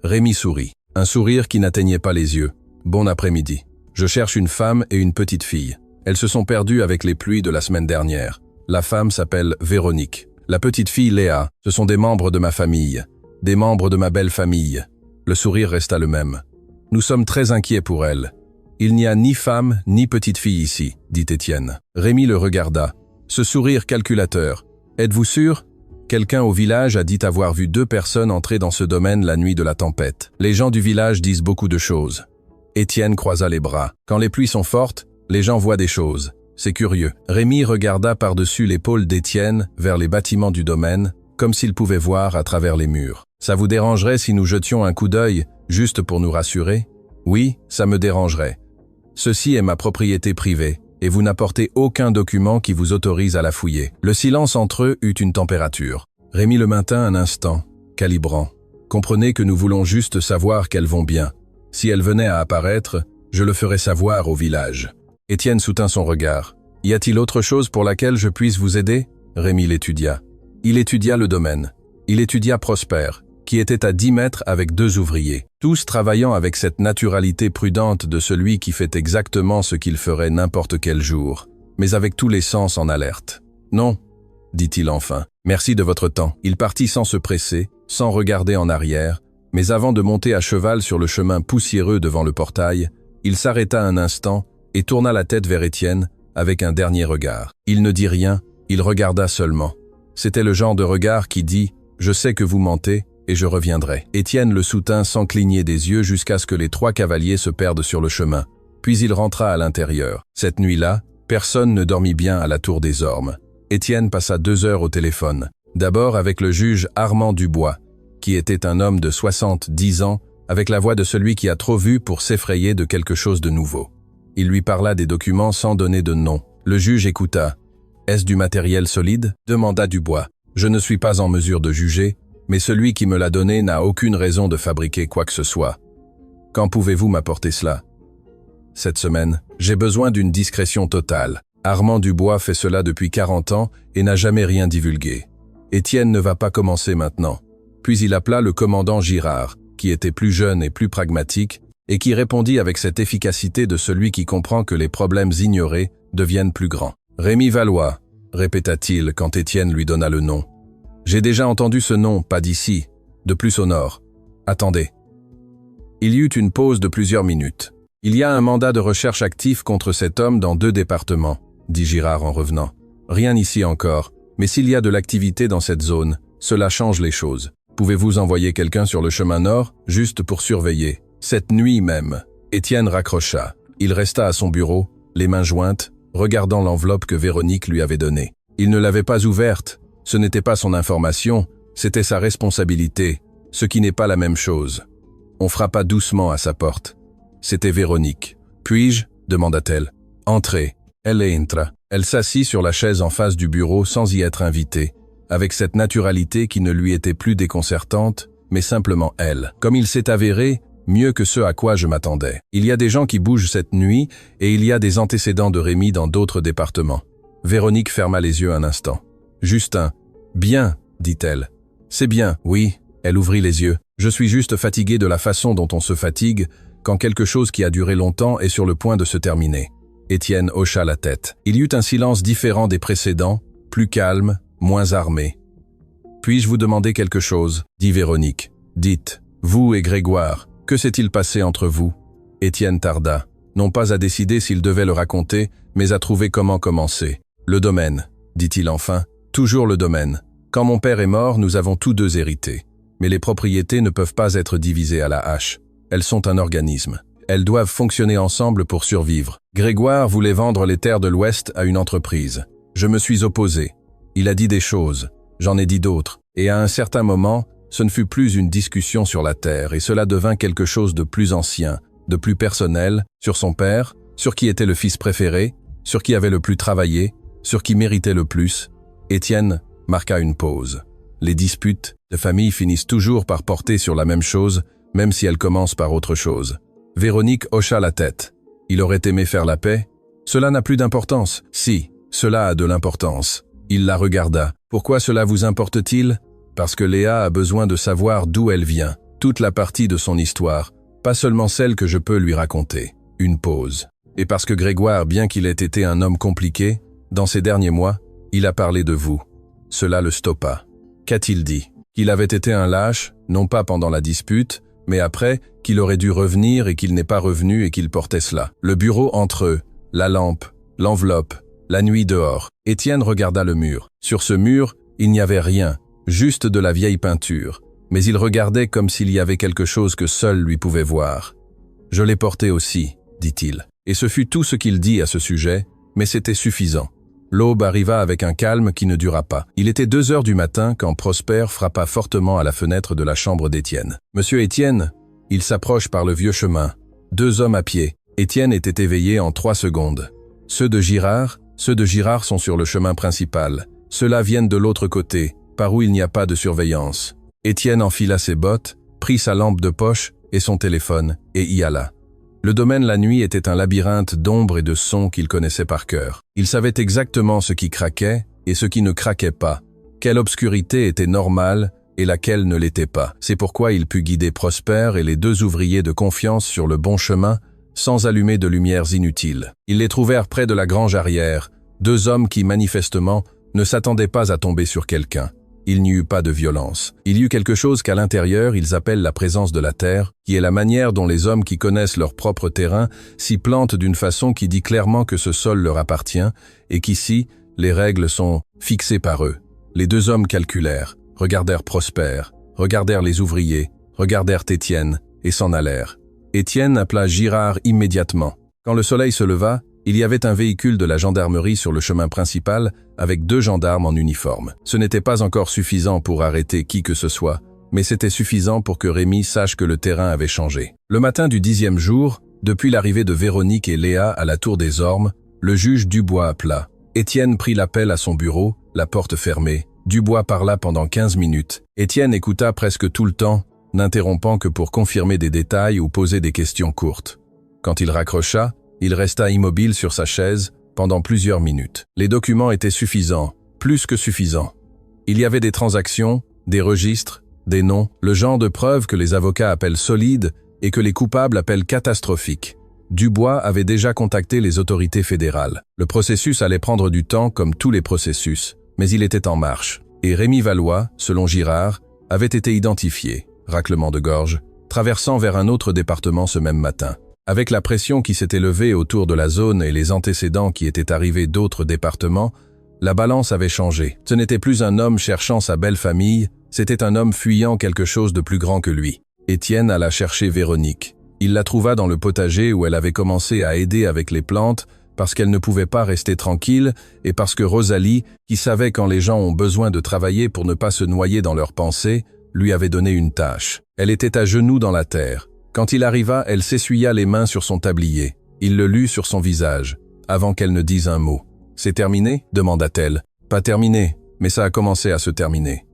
Rémi sourit. Un sourire qui n'atteignait pas les yeux. « Bon après-midi. Je cherche une femme et une petite fille. Elles se sont perdues avec les pluies de la semaine dernière. La femme s'appelle Véronique. La petite fille Léa. Ce sont des membres de ma famille. Des membres de ma belle famille. » Le sourire resta le même. « Nous sommes très inquiets pour elles. Il n'y a ni femme ni petite fille ici, dit Étienne. » Rémi le regarda. Ce sourire calculateur. « Êtes-vous sûr ?» Quelqu'un au village a dit avoir vu 2 personnes entrer dans ce domaine la nuit de la tempête. Les gens du village disent beaucoup de choses. Étienne croisa les bras. Quand les pluies sont fortes, les gens voient des choses. C'est curieux. Rémi regarda par-dessus l'épaule d'Étienne vers les bâtiments du domaine, comme s'il pouvait voir à travers les murs. « Ça vous dérangerait si nous jetions un coup d'œil, juste pour nous rassurer ?»« Oui, ça me dérangerait. Ceci est ma propriété privée. » Et vous n'apportez aucun document qui vous autorise à la fouiller. Le silence entre eux eut une température. Rémi le maintint un instant, calibrant. Comprenez que nous voulons juste savoir qu'elles vont bien. Si elles venaient à apparaître, je le ferai savoir au village. Étienne soutint son regard. Y a-t-il autre chose pour laquelle je puisse vous aider ? Rémi l'étudia. Il étudia le domaine. Il étudia Prosper, qui était à 10 mètres avec 2 ouvriers, tous travaillant avec cette naturalité prudente de celui qui fait exactement ce qu'il ferait n'importe quel jour, mais avec tous les sens en alerte. « Non » dit-il enfin. « Merci de votre temps. » Il partit sans se presser, sans regarder en arrière, mais avant de monter à cheval sur le chemin poussiéreux devant le portail, il s'arrêta un instant et tourna la tête vers Étienne avec un dernier regard. Il ne dit rien, il regarda seulement. C'était le genre de regard qui dit « Je sais que vous mentez, et je reviendrai. » Étienne le soutint sans cligner des yeux jusqu'à ce que les 3 cavaliers se perdent sur le chemin. Puis il rentra à l'intérieur. Cette nuit-là, personne ne dormit bien à la Tour des Ormes. Étienne passa 2 heures au téléphone. D'abord avec le juge Armand Dubois, qui était un homme de 70 ans, avec la voix de celui qui a trop vu pour s'effrayer de quelque chose de nouveau. Il lui parla des documents sans donner de nom. Le juge écouta. « Est-ce du matériel solide ?» demanda Dubois. « Je ne suis pas en mesure de juger, mais celui qui me l'a donné n'a aucune raison de fabriquer quoi que ce soit. Quand pouvez-vous m'apporter cela ? Cette semaine, j'ai besoin d'une discrétion totale. Armand Dubois fait cela depuis 40 ans et n'a jamais rien divulgué. Étienne ne va pas commencer maintenant. » Puis il appela le commandant Girard, qui était plus jeune et plus pragmatique, et qui répondit avec cette efficacité de celui qui comprend que les problèmes ignorés deviennent plus grands. « Rémi Valois » répéta-t-il quand Étienne lui donna le nom. « J'ai déjà entendu ce nom, pas d'ici, de plus au nord. Attendez. » Il y eut une pause de plusieurs minutes. « Il y a un mandat de recherche actif contre cet homme dans 2 départements, dit Girard en revenant. Rien ici encore, mais s'il y a de l'activité dans cette zone, cela change les choses. Pouvez-vous envoyer quelqu'un sur le chemin nord, juste pour surveiller? Cette nuit même, Étienne raccrocha. Il resta à son bureau, les mains jointes, regardant l'enveloppe que Véronique lui avait donnée. Il ne l'avait pas ouverte. Ce n'était pas son information, c'était sa responsabilité, ce qui n'est pas la même chose. On frappa doucement à sa porte. C'était Véronique. « Puis-je » demanda-t-elle. « Entrez. » Elle entra. Elle s'assit sur la chaise en face du bureau sans y être invitée, avec cette naturalité qui ne lui était plus déconcertante, mais simplement elle. Comme il s'est avéré, mieux que ce à quoi je m'attendais. Il y a des gens qui bougent cette nuit et il y a des antécédents de Rémi dans d'autres départements. Véronique ferma les yeux un instant. « Justin. »« Bien, » dit-elle. « C'est bien, oui. » Elle ouvrit les yeux. « Je suis juste fatiguée de la façon dont on se fatigue quand quelque chose qui a duré longtemps est sur le point de se terminer. » Étienne hocha la tête. Il y eut un silence différent des précédents, plus calme, moins armé. « Puis-je vous demander quelque chose ?» dit Véronique. « Dites, vous et Grégoire, que s'est-il passé entre vous ?» Étienne tarda, non pas à décider s'il devait le raconter, mais à trouver comment commencer. « Le domaine, » dit-il enfin, « toujours le domaine. Quand mon père est mort, nous avons tous deux hérité. Mais les propriétés ne peuvent pas être divisées à la hache. Elles sont un organisme. Elles doivent fonctionner ensemble pour survivre. Grégoire voulait vendre les terres de l'Ouest à une entreprise. Je me suis opposé. Il a dit des choses, j'en ai dit d'autres. Et à un certain moment, ce ne fut plus une discussion sur la terre, et cela devint quelque chose de plus ancien, de plus personnel, sur son père, sur qui était le fils préféré, sur qui avait le plus travaillé, sur qui méritait le plus. Étienne marqua une pause. Les disputes de famille finissent toujours par porter sur la même chose, même si elles commencent par autre chose. Véronique hocha la tête. Il aurait aimé faire la paix. Cela n'a plus d'importance. Si, cela a de l'importance. Il la regarda. Pourquoi cela vous importe-t-il? Parce que Léa a besoin de savoir d'où elle vient, toute la partie de son histoire, pas seulement celle que je peux lui raconter. Une pause. Et parce que Grégoire, bien qu'il ait été un homme compliqué, dans ces derniers mois, il a parlé de vous. Cela le stoppa. Qu'a-t-il dit? Qu'il avait été un lâche, non pas pendant la dispute, mais après, qu'il aurait dû revenir et qu'il n'est pas revenu et qu'il portait cela. Le bureau entre eux, la lampe, l'enveloppe, la nuit dehors. Étienne regarda le mur. Sur ce mur, il n'y avait rien, juste de la vieille peinture. Mais il regardait comme s'il y avait quelque chose que seul lui pouvait voir. « Je l'ai porté aussi », dit-il. Et ce fut tout ce qu'il dit à ce sujet, mais c'était suffisant. L'aube arriva avec un calme qui ne dura pas. Il était 2 heures du matin quand Prosper frappa fortement à la fenêtre de la chambre d'Étienne. « Monsieur Étienne ?» Il s'approche par le vieux chemin. 2 hommes à pied. Étienne était éveillé en 3 secondes. Ceux de Girard sont sur le chemin principal. Ceux-là viennent de l'autre côté, par où il n'y a pas de surveillance. Étienne enfila ses bottes, prit sa lampe de poche et son téléphone, et y alla. Le domaine la nuit était un labyrinthe d'ombres et de sons qu'il connaissait par cœur. Il savait exactement ce qui craquait et ce qui ne craquait pas, quelle obscurité était normale et laquelle ne l'était pas. C'est pourquoi il put guider Prosper et les 2 ouvriers de confiance sur le bon chemin, sans allumer de lumières inutiles. Ils les trouvèrent près de la grange arrière, 2 hommes qui, manifestement, ne s'attendaient pas à tomber sur quelqu'un. Il n'y eut pas de violence. Il y eut quelque chose qu'à l'intérieur ils appellent la présence de la terre, qui est la manière dont les hommes qui connaissent leur propre terrain s'y plantent d'une façon qui dit clairement que ce sol leur appartient, et qu'ici, les règles sont fixées par eux. Les 2 hommes calculèrent, regardèrent Prosper, regardèrent les ouvriers, regardèrent Étienne, et s'en allèrent. Étienne appela Girard immédiatement. Quand le soleil se leva, il y avait un véhicule de la gendarmerie sur le chemin principal avec 2 gendarmes en uniforme. Ce n'était pas encore suffisant pour arrêter qui que ce soit, mais c'était suffisant pour que Rémi sache que le terrain avait changé. Le matin du 10e jour, depuis l'arrivée de Véronique et Léa à la Tour des Ormes, le juge Dubois appela. Étienne prit l'appel à son bureau, la porte fermée. Dubois parla pendant 15 minutes. Étienne écouta presque tout le temps, n'interrompant que pour confirmer des détails ou poser des questions courtes. Quand il raccrocha, il resta immobile sur sa chaise pendant plusieurs minutes. Les documents étaient suffisants, plus que suffisants. Il y avait des transactions, des registres, des noms, le genre de preuves que les avocats appellent solides et que les coupables appellent catastrophiques. Dubois avait déjà contacté les autorités fédérales. Le processus allait prendre du temps comme tous les processus, mais il était en marche. Et Rémi Valois, selon Girard, avait été identifié, raclement de gorge, traversant vers un autre département ce même matin. Avec la pression qui s'était levée autour de la zone et les antécédents qui étaient arrivés d'autres départements, la balance avait changé. Ce n'était plus un homme cherchant sa belle famille, C'était un homme fuyant quelque chose de plus grand que lui. Étienne alla chercher Véronique. Il la trouva dans le potager où elle avait commencé à aider avec les plantes parce qu'elle ne pouvait pas rester tranquille et parce que Rosalie, qui savait quand les gens ont besoin de travailler pour ne pas se noyer dans leurs pensées, lui avait donné une tâche. Elle était à genoux dans la terre. Quand il arriva, elle s'essuya les mains sur son tablier. Il le lut sur son visage, avant qu'elle ne dise un mot. « C'est terminé » demanda-t-elle. « Pas terminé, mais ça a commencé à se terminer. »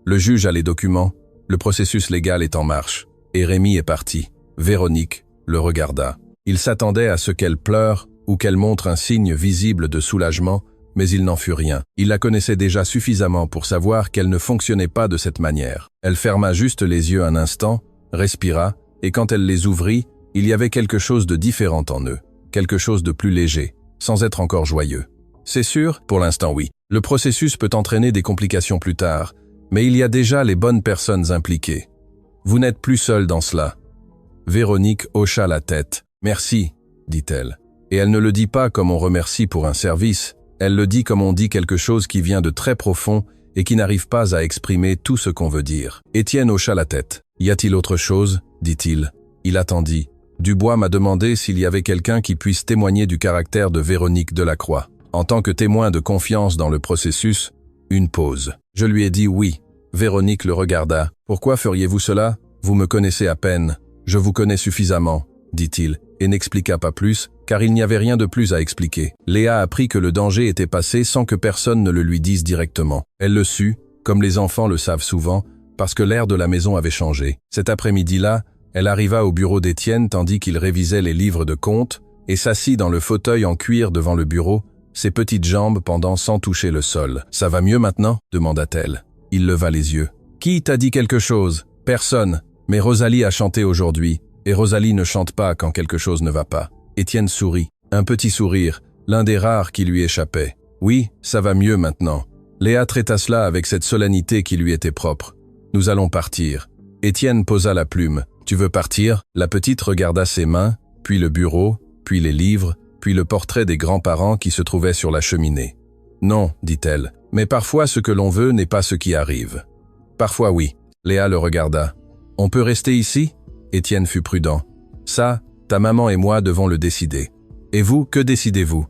Le juge a les documents, le processus légal est en marche, et Rémi est parti. Véronique le regarda. Il s'attendait à ce qu'elle pleure ou qu'elle montre un signe visible de soulagement, mais il n'en fut rien. Il la connaissait déjà suffisamment pour savoir qu'elle ne fonctionnait pas de cette manière. Elle ferma juste les yeux un instant, respira, et quand elle les ouvrit, il y avait quelque chose de différent en eux, quelque chose de plus léger, sans être encore joyeux. C'est sûr, pour l'instant oui. Le processus peut entraîner des complications plus tard, mais il y a déjà les bonnes personnes impliquées. Vous n'êtes plus seul dans cela. Véronique hocha la tête. « Merci », dit-elle. Et elle ne le dit pas comme on remercie pour un service, elle le dit comme on dit quelque chose qui vient de très profond et qui n'arrive pas à exprimer tout ce qu'on veut dire. Étienne hocha la tête. « Y a-t-il autre chose ?» dit-il. Il attendit. Dubois m'a demandé s'il y avait quelqu'un qui puisse témoigner du caractère de Véronique Delacroix. En tant que témoin de confiance dans le processus, une pause. Je lui ai dit oui. Véronique le regarda. « Pourquoi feriez-vous cela? Vous me connaissez à peine. Je vous connais suffisamment, » dit-il, et n'expliqua pas plus, car il n'y avait rien de plus à expliquer. Léa apprit que le danger était passé sans que personne ne le lui dise directement. Elle le sut, comme les enfants le savent souvent, parce que l'air de la maison avait changé. Cet après-midi-là, elle arriva au bureau d'Étienne tandis qu'il révisait les livres de comptes et s'assit dans le fauteuil en cuir devant le bureau, ses petites jambes pendant sans toucher le sol. « Ça va mieux maintenant ?» demanda-t-elle. Il leva les yeux. « Qui t'a dit quelque chose ? Personne. Mais Rosalie a chanté aujourd'hui, et Rosalie ne chante pas quand quelque chose ne va pas. » Étienne sourit. Un petit sourire, l'un des rares qui lui échappait. « Oui, ça va mieux maintenant. » Léa traita cela avec cette solennité qui lui était propre. « Nous allons partir. » Étienne posa la plume. « Tu veux partir ?» La petite regarda ses mains, puis le bureau, puis les livres, puis le portrait des grands-parents qui se trouvaient sur la cheminée. « Non, dit-elle, mais parfois ce que l'on veut n'est pas ce qui arrive. »« Parfois oui. » Léa le regarda. « On peut rester ici ?» Étienne fut prudent. « Ça, ta maman et moi devons le décider. Et vous, que décidez-vous ?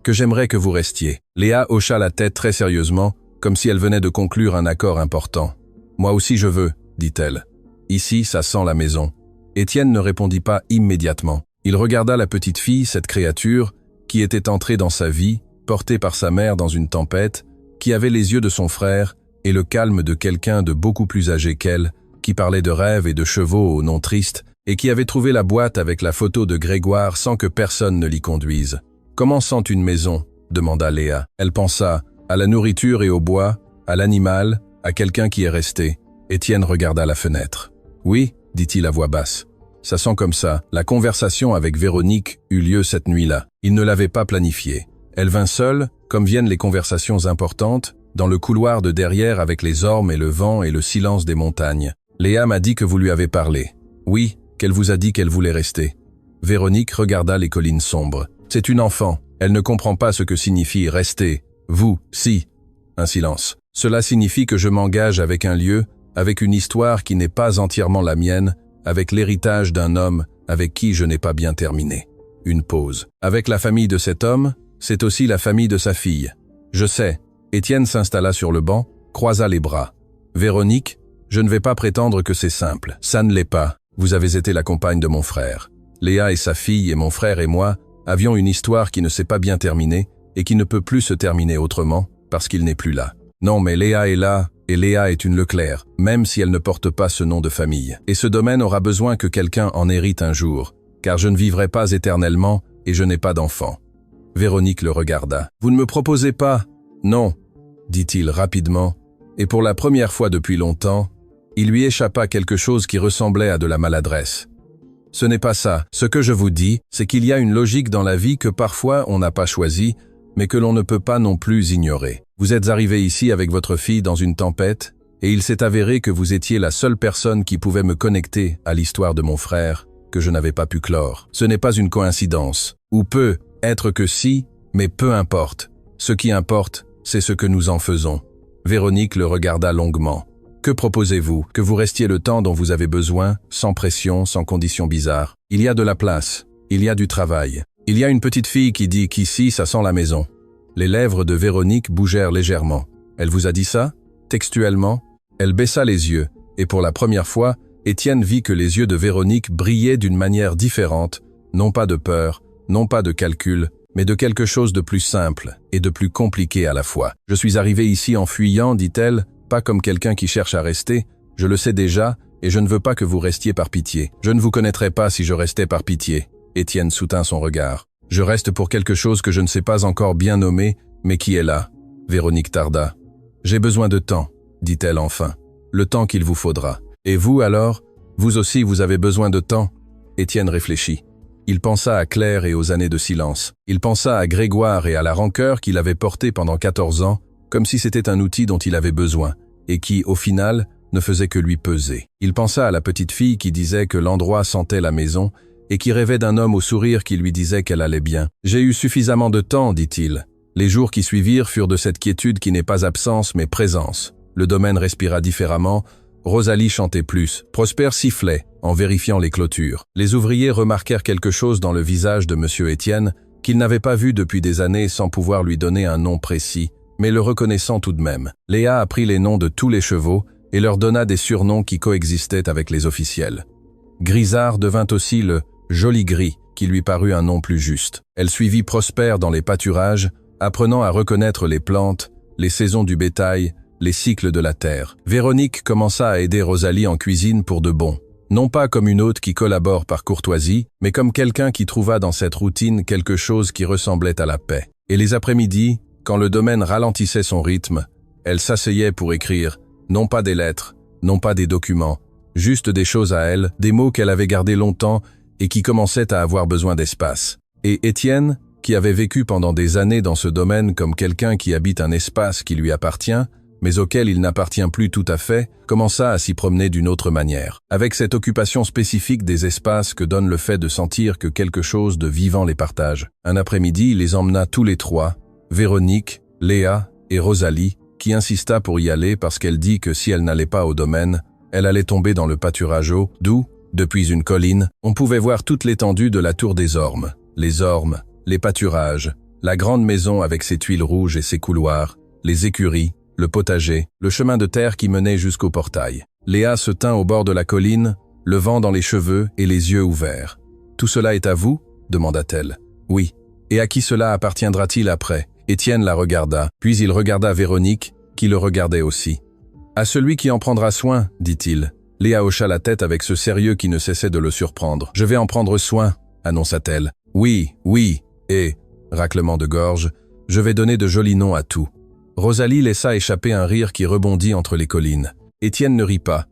Que j'aimerais que vous restiez. » Léa hocha la tête très sérieusement, comme si elle venait de conclure un accord important. « Moi aussi je veux, » dit-elle. « Ici, ça sent la maison. » Étienne ne répondit pas immédiatement. Il regarda la petite fille, cette créature, qui était entrée dans sa vie, portée par sa mère dans une tempête, qui avait les yeux de son frère et le calme de quelqu'un de beaucoup plus âgé qu'elle, qui parlait de rêves et de chevaux au nom triste, et qui avait trouvé la boîte avec la photo de Grégoire sans que personne ne l'y conduise. « Comment sent une maison ?» demanda Léa. Elle pensa à la nourriture et au bois, à l'animal, à quelqu'un qui est resté. Étienne regarda la fenêtre. « Oui, dit-il à voix basse. Ça sent comme ça. » La conversation avec Véronique eut lieu cette nuit-là. Il ne l'avait pas planifiée. Elle vint seule, comme viennent les conversations importantes, dans le couloir de derrière avec les ormes et le vent et le silence des montagnes. Léa m'a dit que vous lui avez parlé. Oui, qu'elle vous a dit qu'elle voulait rester. Véronique regarda les collines sombres. C'est une enfant. Elle ne comprend pas ce que signifie rester. Vous, si. Un silence. Cela signifie que je m'engage avec un lieu, avec une histoire qui n'est pas entièrement la mienne, avec l'héritage d'un homme avec qui je n'ai pas bien terminé. Une pause. Avec la famille de cet homme, c'est aussi la famille de sa fille. Je sais. Étienne s'installa sur le banc, croisa les bras. Véronique, je ne vais pas prétendre que c'est simple. Ça ne l'est pas. Vous avez été la compagne de mon frère. Léa et sa fille et mon frère et moi avions une histoire qui ne s'est pas bien terminée et qui ne peut plus se terminer autrement parce qu'il n'est plus là. Non, mais Léa est là et Léa est une Leclerc, même si elle ne porte pas ce nom de famille. Et ce domaine aura besoin que quelqu'un en hérite un jour, car je ne vivrai pas éternellement et je n'ai pas d'enfant. Véronique le regarda. « Vous ne me proposez pas ?»« Non, » dit-il rapidement, et pour la première fois depuis longtemps, il lui échappa quelque chose qui ressemblait à de la maladresse. « Ce n'est pas ça. Ce que je vous dis, c'est qu'il y a une logique dans la vie que parfois on n'a pas choisie, mais que l'on ne peut pas non plus ignorer. Vous êtes arrivé ici avec votre fille dans une tempête, et il s'est avéré que vous étiez la seule personne qui pouvait me connecter à l'histoire de mon frère, que je n'avais pas pu clore. Ce n'est pas une coïncidence, ou peut être que si, mais peu importe. Ce qui importe, c'est ce que nous en faisons. » Véronique le regarda longuement. Que proposez-vous? Que vous restiez le temps dont vous avez besoin, sans pression, sans conditions bizarres. Il y a de la place, il y a du travail. Il y a une petite fille qui dit qu'ici, ça sent la maison. Les lèvres de Véronique bougèrent légèrement. Elle vous a dit ça? Textuellement? Elle baissa les yeux, et pour la première fois, Étienne vit que les yeux de Véronique brillaient d'une manière différente, non pas de peur, non pas de calcul, mais de quelque chose de plus simple et de plus compliqué à la fois. « Je suis arrivée ici en fuyant, dit-elle, pas comme quelqu'un qui cherche à rester, je le sais déjà, et je ne veux pas que vous restiez par pitié. Je ne vous connaîtrais pas si je restais par pitié. » Étienne soutint son regard. « Je reste pour quelque chose que je ne sais pas encore bien nommer, mais qui est là. » Véronique tarda. « J'ai besoin de temps, dit-elle enfin. Le temps qu'il vous faudra. Et vous alors? Vous aussi vous avez besoin de temps? » Étienne réfléchit. Il pensa à Claire et aux années de silence. Il pensa à Grégoire et à la rancœur qu'il avait portée pendant 14 ans, comme si c'était un outil dont il avait besoin, et qui, au final, ne faisait que lui peser. Il pensa à la petite fille qui disait que l'endroit sentait la maison, et qui rêvait d'un homme au sourire qui lui disait qu'elle allait bien. « J'ai eu suffisamment de temps, dit-il. Les jours qui suivirent furent de cette quiétude qui n'est pas absence mais présence. Le domaine respira différemment. Rosalie chantait plus. Prosper sifflait, en vérifiant les clôtures. Les ouvriers remarquèrent quelque chose dans le visage de M. Étienne qu'ils n'avaient pas vu depuis des années sans pouvoir lui donner un nom précis, mais le reconnaissant tout de même. Léa apprit les noms de tous les chevaux et leur donna des surnoms qui coexistaient avec les officiels. Grisard devint aussi le « joli gris » qui lui parut un nom plus juste. Elle suivit Prosper dans les pâturages, apprenant à reconnaître les plantes, les saisons du bétail, les cycles de la terre. Véronique commença à aider Rosalie en cuisine pour de bon. Non pas comme une hôte qui collabore par courtoisie, mais comme quelqu'un qui trouva dans cette routine quelque chose qui ressemblait à la paix. Et les après-midi, quand le domaine ralentissait son rythme, elle s'asseyait pour écrire, non pas des lettres, non pas des documents, juste des choses à elle, des mots qu'elle avait gardés longtemps et qui commençaient à avoir besoin d'espace. Et Étienne, qui avait vécu pendant des années dans ce domaine comme quelqu'un qui habite un espace qui lui appartient, mais auquel il n'appartient plus tout à fait, commença à s'y promener d'une autre manière, avec cette occupation spécifique des espaces que donne le fait de sentir que quelque chose de vivant les partage. Un après-midi, il les emmena tous les trois, Véronique, Léa et Rosalie, qui insista pour y aller parce qu'elle dit que si elle n'allait pas au domaine, elle allait tomber dans le pâturage d'où, depuis une colline, on pouvait voir toute l'étendue de la tour des ormes, les pâturages, la grande maison avec ses tuiles rouges et ses couloirs, les écuries, le potager, le chemin de terre qui menait jusqu'au portail. Léa se tint au bord de la colline, le vent dans les cheveux et les yeux ouverts. « Tout cela est à vous ?» demanda-t-elle. « Oui. Et à qui cela appartiendra-t-il après ?» Étienne la regarda, puis il regarda Véronique, qui le regardait aussi. « À celui qui en prendra soin, dit-il. » Léa hocha la tête avec ce sérieux qui ne cessait de le surprendre. « Je vais en prendre soin, » annonça-t-elle. « Oui, oui, et, raclement de gorge, je vais donner de jolis noms à tout. » Rosalie laissa échapper un rire qui rebondit entre les collines. Étienne ne rit pas,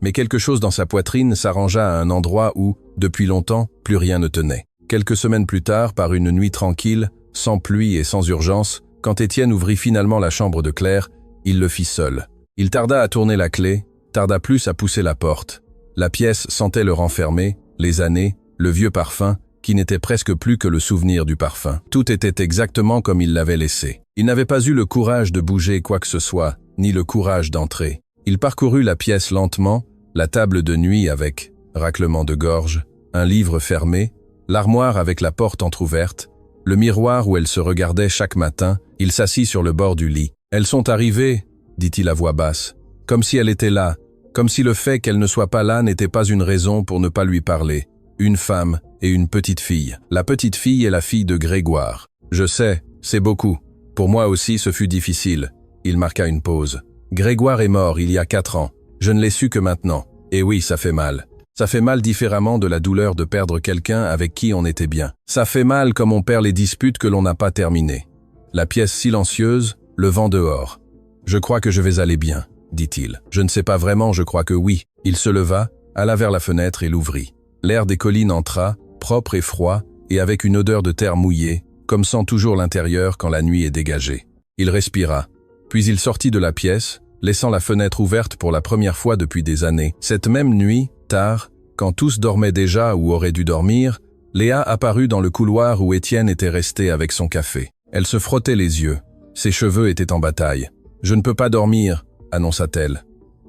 mais quelque chose dans sa poitrine s'arrangea à un endroit où, depuis longtemps, plus rien ne tenait. Quelques semaines plus tard, par une nuit tranquille, sans pluie et sans urgence, quand Étienne ouvrit finalement la chambre de Claire, il le fit seul. Il tarda à tourner la clé, tarda plus à pousser la porte. La pièce sentait le renfermer, les années, le vieux parfum, qui n'était presque plus que le souvenir du parfum. Tout était exactement comme il l'avait laissé. Il n'avait pas eu le courage de bouger quoi que ce soit, ni le courage d'entrer. Il parcourut la pièce lentement, la table de nuit avec, raclement de gorge, un livre fermé, l'armoire avec la porte entr'ouverte, le miroir où elle se regardait chaque matin. Il s'assit sur le bord du lit. « Elles sont arrivées, » dit-il à voix basse, comme si elle était là, comme si le fait qu'elle ne soit pas là n'était pas une raison pour ne pas lui parler. Une femme et une petite fille. La petite fille est la fille de Grégoire. Je sais, c'est beaucoup. Pour moi aussi, ce fut difficile. Il marqua une pause. Grégoire est mort il y a 4 ans. Je ne l'ai su que maintenant. Et oui, ça fait mal. Ça fait mal différemment de la douleur de perdre quelqu'un avec qui on était bien. Ça fait mal comme on perd les disputes que l'on n'a pas terminées. La pièce silencieuse, le vent dehors. Je crois que je vais aller bien, dit-il. Je ne sais pas vraiment, je crois que oui. Il se leva, alla vers la fenêtre et l'ouvrit. L'air des collines entra, propre et froid, et avec une odeur de terre mouillée, comme sent toujours l'intérieur quand la nuit est dégagée. Il respira. Puis il sortit de la pièce, laissant la fenêtre ouverte pour la première fois depuis des années. Cette même nuit, tard, quand tous dormaient déjà ou auraient dû dormir, Léa apparut dans le couloir où Étienne était resté avec son café. Elle se frottait les yeux. Ses cheveux étaient en bataille. « Je ne peux pas dormir », annonça-t-elle.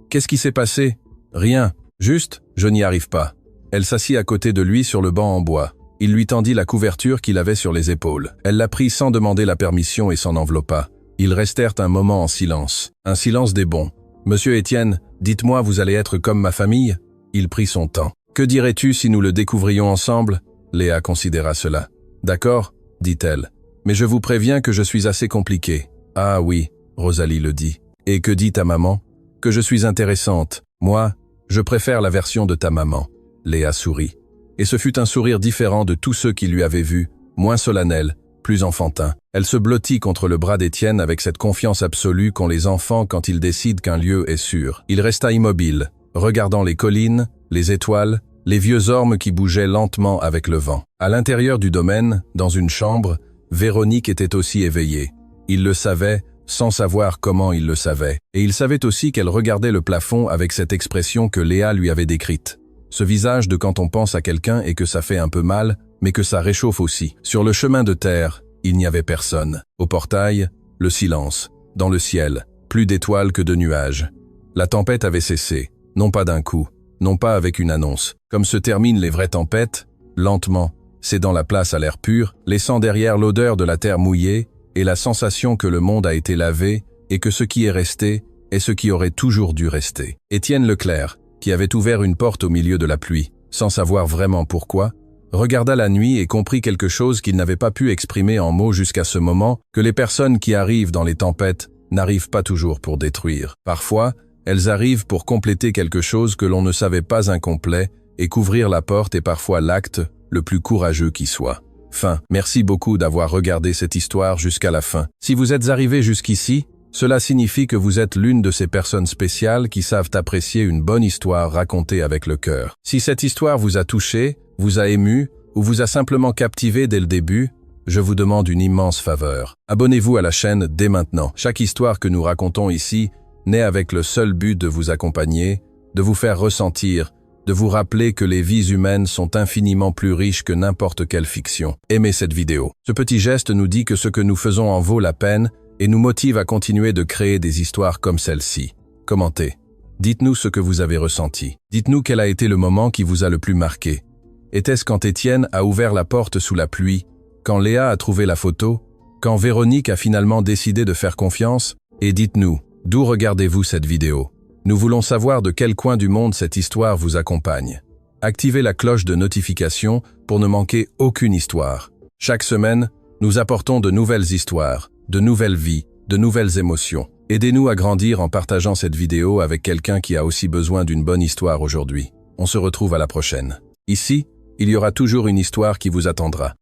Qu'est-ce qui s'est passé? Rien. Juste, je n'y arrive pas. Elle s'assit à côté de lui sur le banc en bois. Il lui tendit la couverture qu'il avait sur les épaules. Elle la prit sans demander la permission et s'en enveloppa. Ils restèrent un moment en silence. Un silence des bons. « Monsieur Étienne, dites-moi, vous allez être comme ma famille ?» Il prit son temps. « Que dirais-tu si nous le découvrions ensemble ?» Léa considéra cela. « D'accord, dit-elle. Mais je vous préviens que je suis assez compliquée. »« Ah oui, Rosalie le dit. »« Et que dit ta maman ?»« Que je suis intéressante. Moi, je préfère la version de ta maman. » Léa sourit. Et ce fut un sourire différent de tous ceux qui lui avaient vu, moins solennel, plus enfantin. Elle se blottit contre le bras d'Étienne avec cette confiance absolue qu'ont les enfants quand ils décident qu'un lieu est sûr. Il resta immobile, regardant les collines, les étoiles, les vieux ormes qui bougeaient lentement avec le vent. À l'intérieur du domaine, dans une chambre, Véronique était aussi éveillée. Il le savait, sans savoir comment il le savait. Et il savait aussi qu'elle regardait le plafond avec cette expression que Léa lui avait décrite. Ce visage de quand on pense à quelqu'un et que ça fait un peu mal, mais que ça réchauffe aussi. Sur le chemin de terre, il n'y avait personne. Au portail, le silence. Dans le ciel, plus d'étoiles que de nuages. La tempête avait cessé, non pas d'un coup, non pas avec une annonce. Comme se terminent les vraies tempêtes, lentement, cédant la place à l'air pur, laissant derrière l'odeur de la terre mouillée et la sensation que le monde a été lavé et que ce qui est resté est ce qui aurait toujours dû rester. Étienne Leclerc, qui avait ouvert une porte au milieu de la pluie, sans savoir vraiment pourquoi, regarda la nuit et comprit quelque chose qu'il n'avait pas pu exprimer en mots jusqu'à ce moment, que les personnes qui arrivent dans les tempêtes n'arrivent pas toujours pour détruire. Parfois, elles arrivent pour compléter quelque chose que l'on ne savait pas incomplet et couvrir la porte est parfois l'acte le plus courageux qui soit. Fin. Merci beaucoup d'avoir regardé cette histoire jusqu'à la fin. Si vous êtes arrivé jusqu'ici, cela signifie que vous êtes l'une de ces personnes spéciales qui savent apprécier une bonne histoire racontée avec le cœur. Si cette histoire vous a touché, vous a ému ou vous a simplement captivé dès le début, je vous demande une immense faveur. Abonnez-vous à la chaîne dès maintenant. Chaque histoire que nous racontons ici naît avec le seul but de vous accompagner, de vous faire ressentir, de vous rappeler que les vies humaines sont infiniment plus riches que n'importe quelle fiction. Aimez cette vidéo. Ce petit geste nous dit que ce que nous faisons en vaut la peine et nous motive à continuer de créer des histoires comme celle-ci. Commentez. Dites-nous ce que vous avez ressenti. Dites-nous quel a été le moment qui vous a le plus marqué. Était-ce quand Étienne a ouvert la porte sous la pluie, quand Léa a trouvé la photo, quand Véronique a finalement décidé de faire confiance? Et dites-nous, d'où regardez-vous cette vidéo? Nous voulons savoir de quel coin du monde cette histoire vous accompagne. Activez la cloche de notification pour ne manquer aucune histoire. Chaque semaine, nous apportons de nouvelles histoires, de nouvelles vies, de nouvelles émotions. Aidez-nous à grandir en partageant cette vidéo avec quelqu'un qui a aussi besoin d'une bonne histoire aujourd'hui. On se retrouve à la prochaine. Ici, il y aura toujours une histoire qui vous attendra.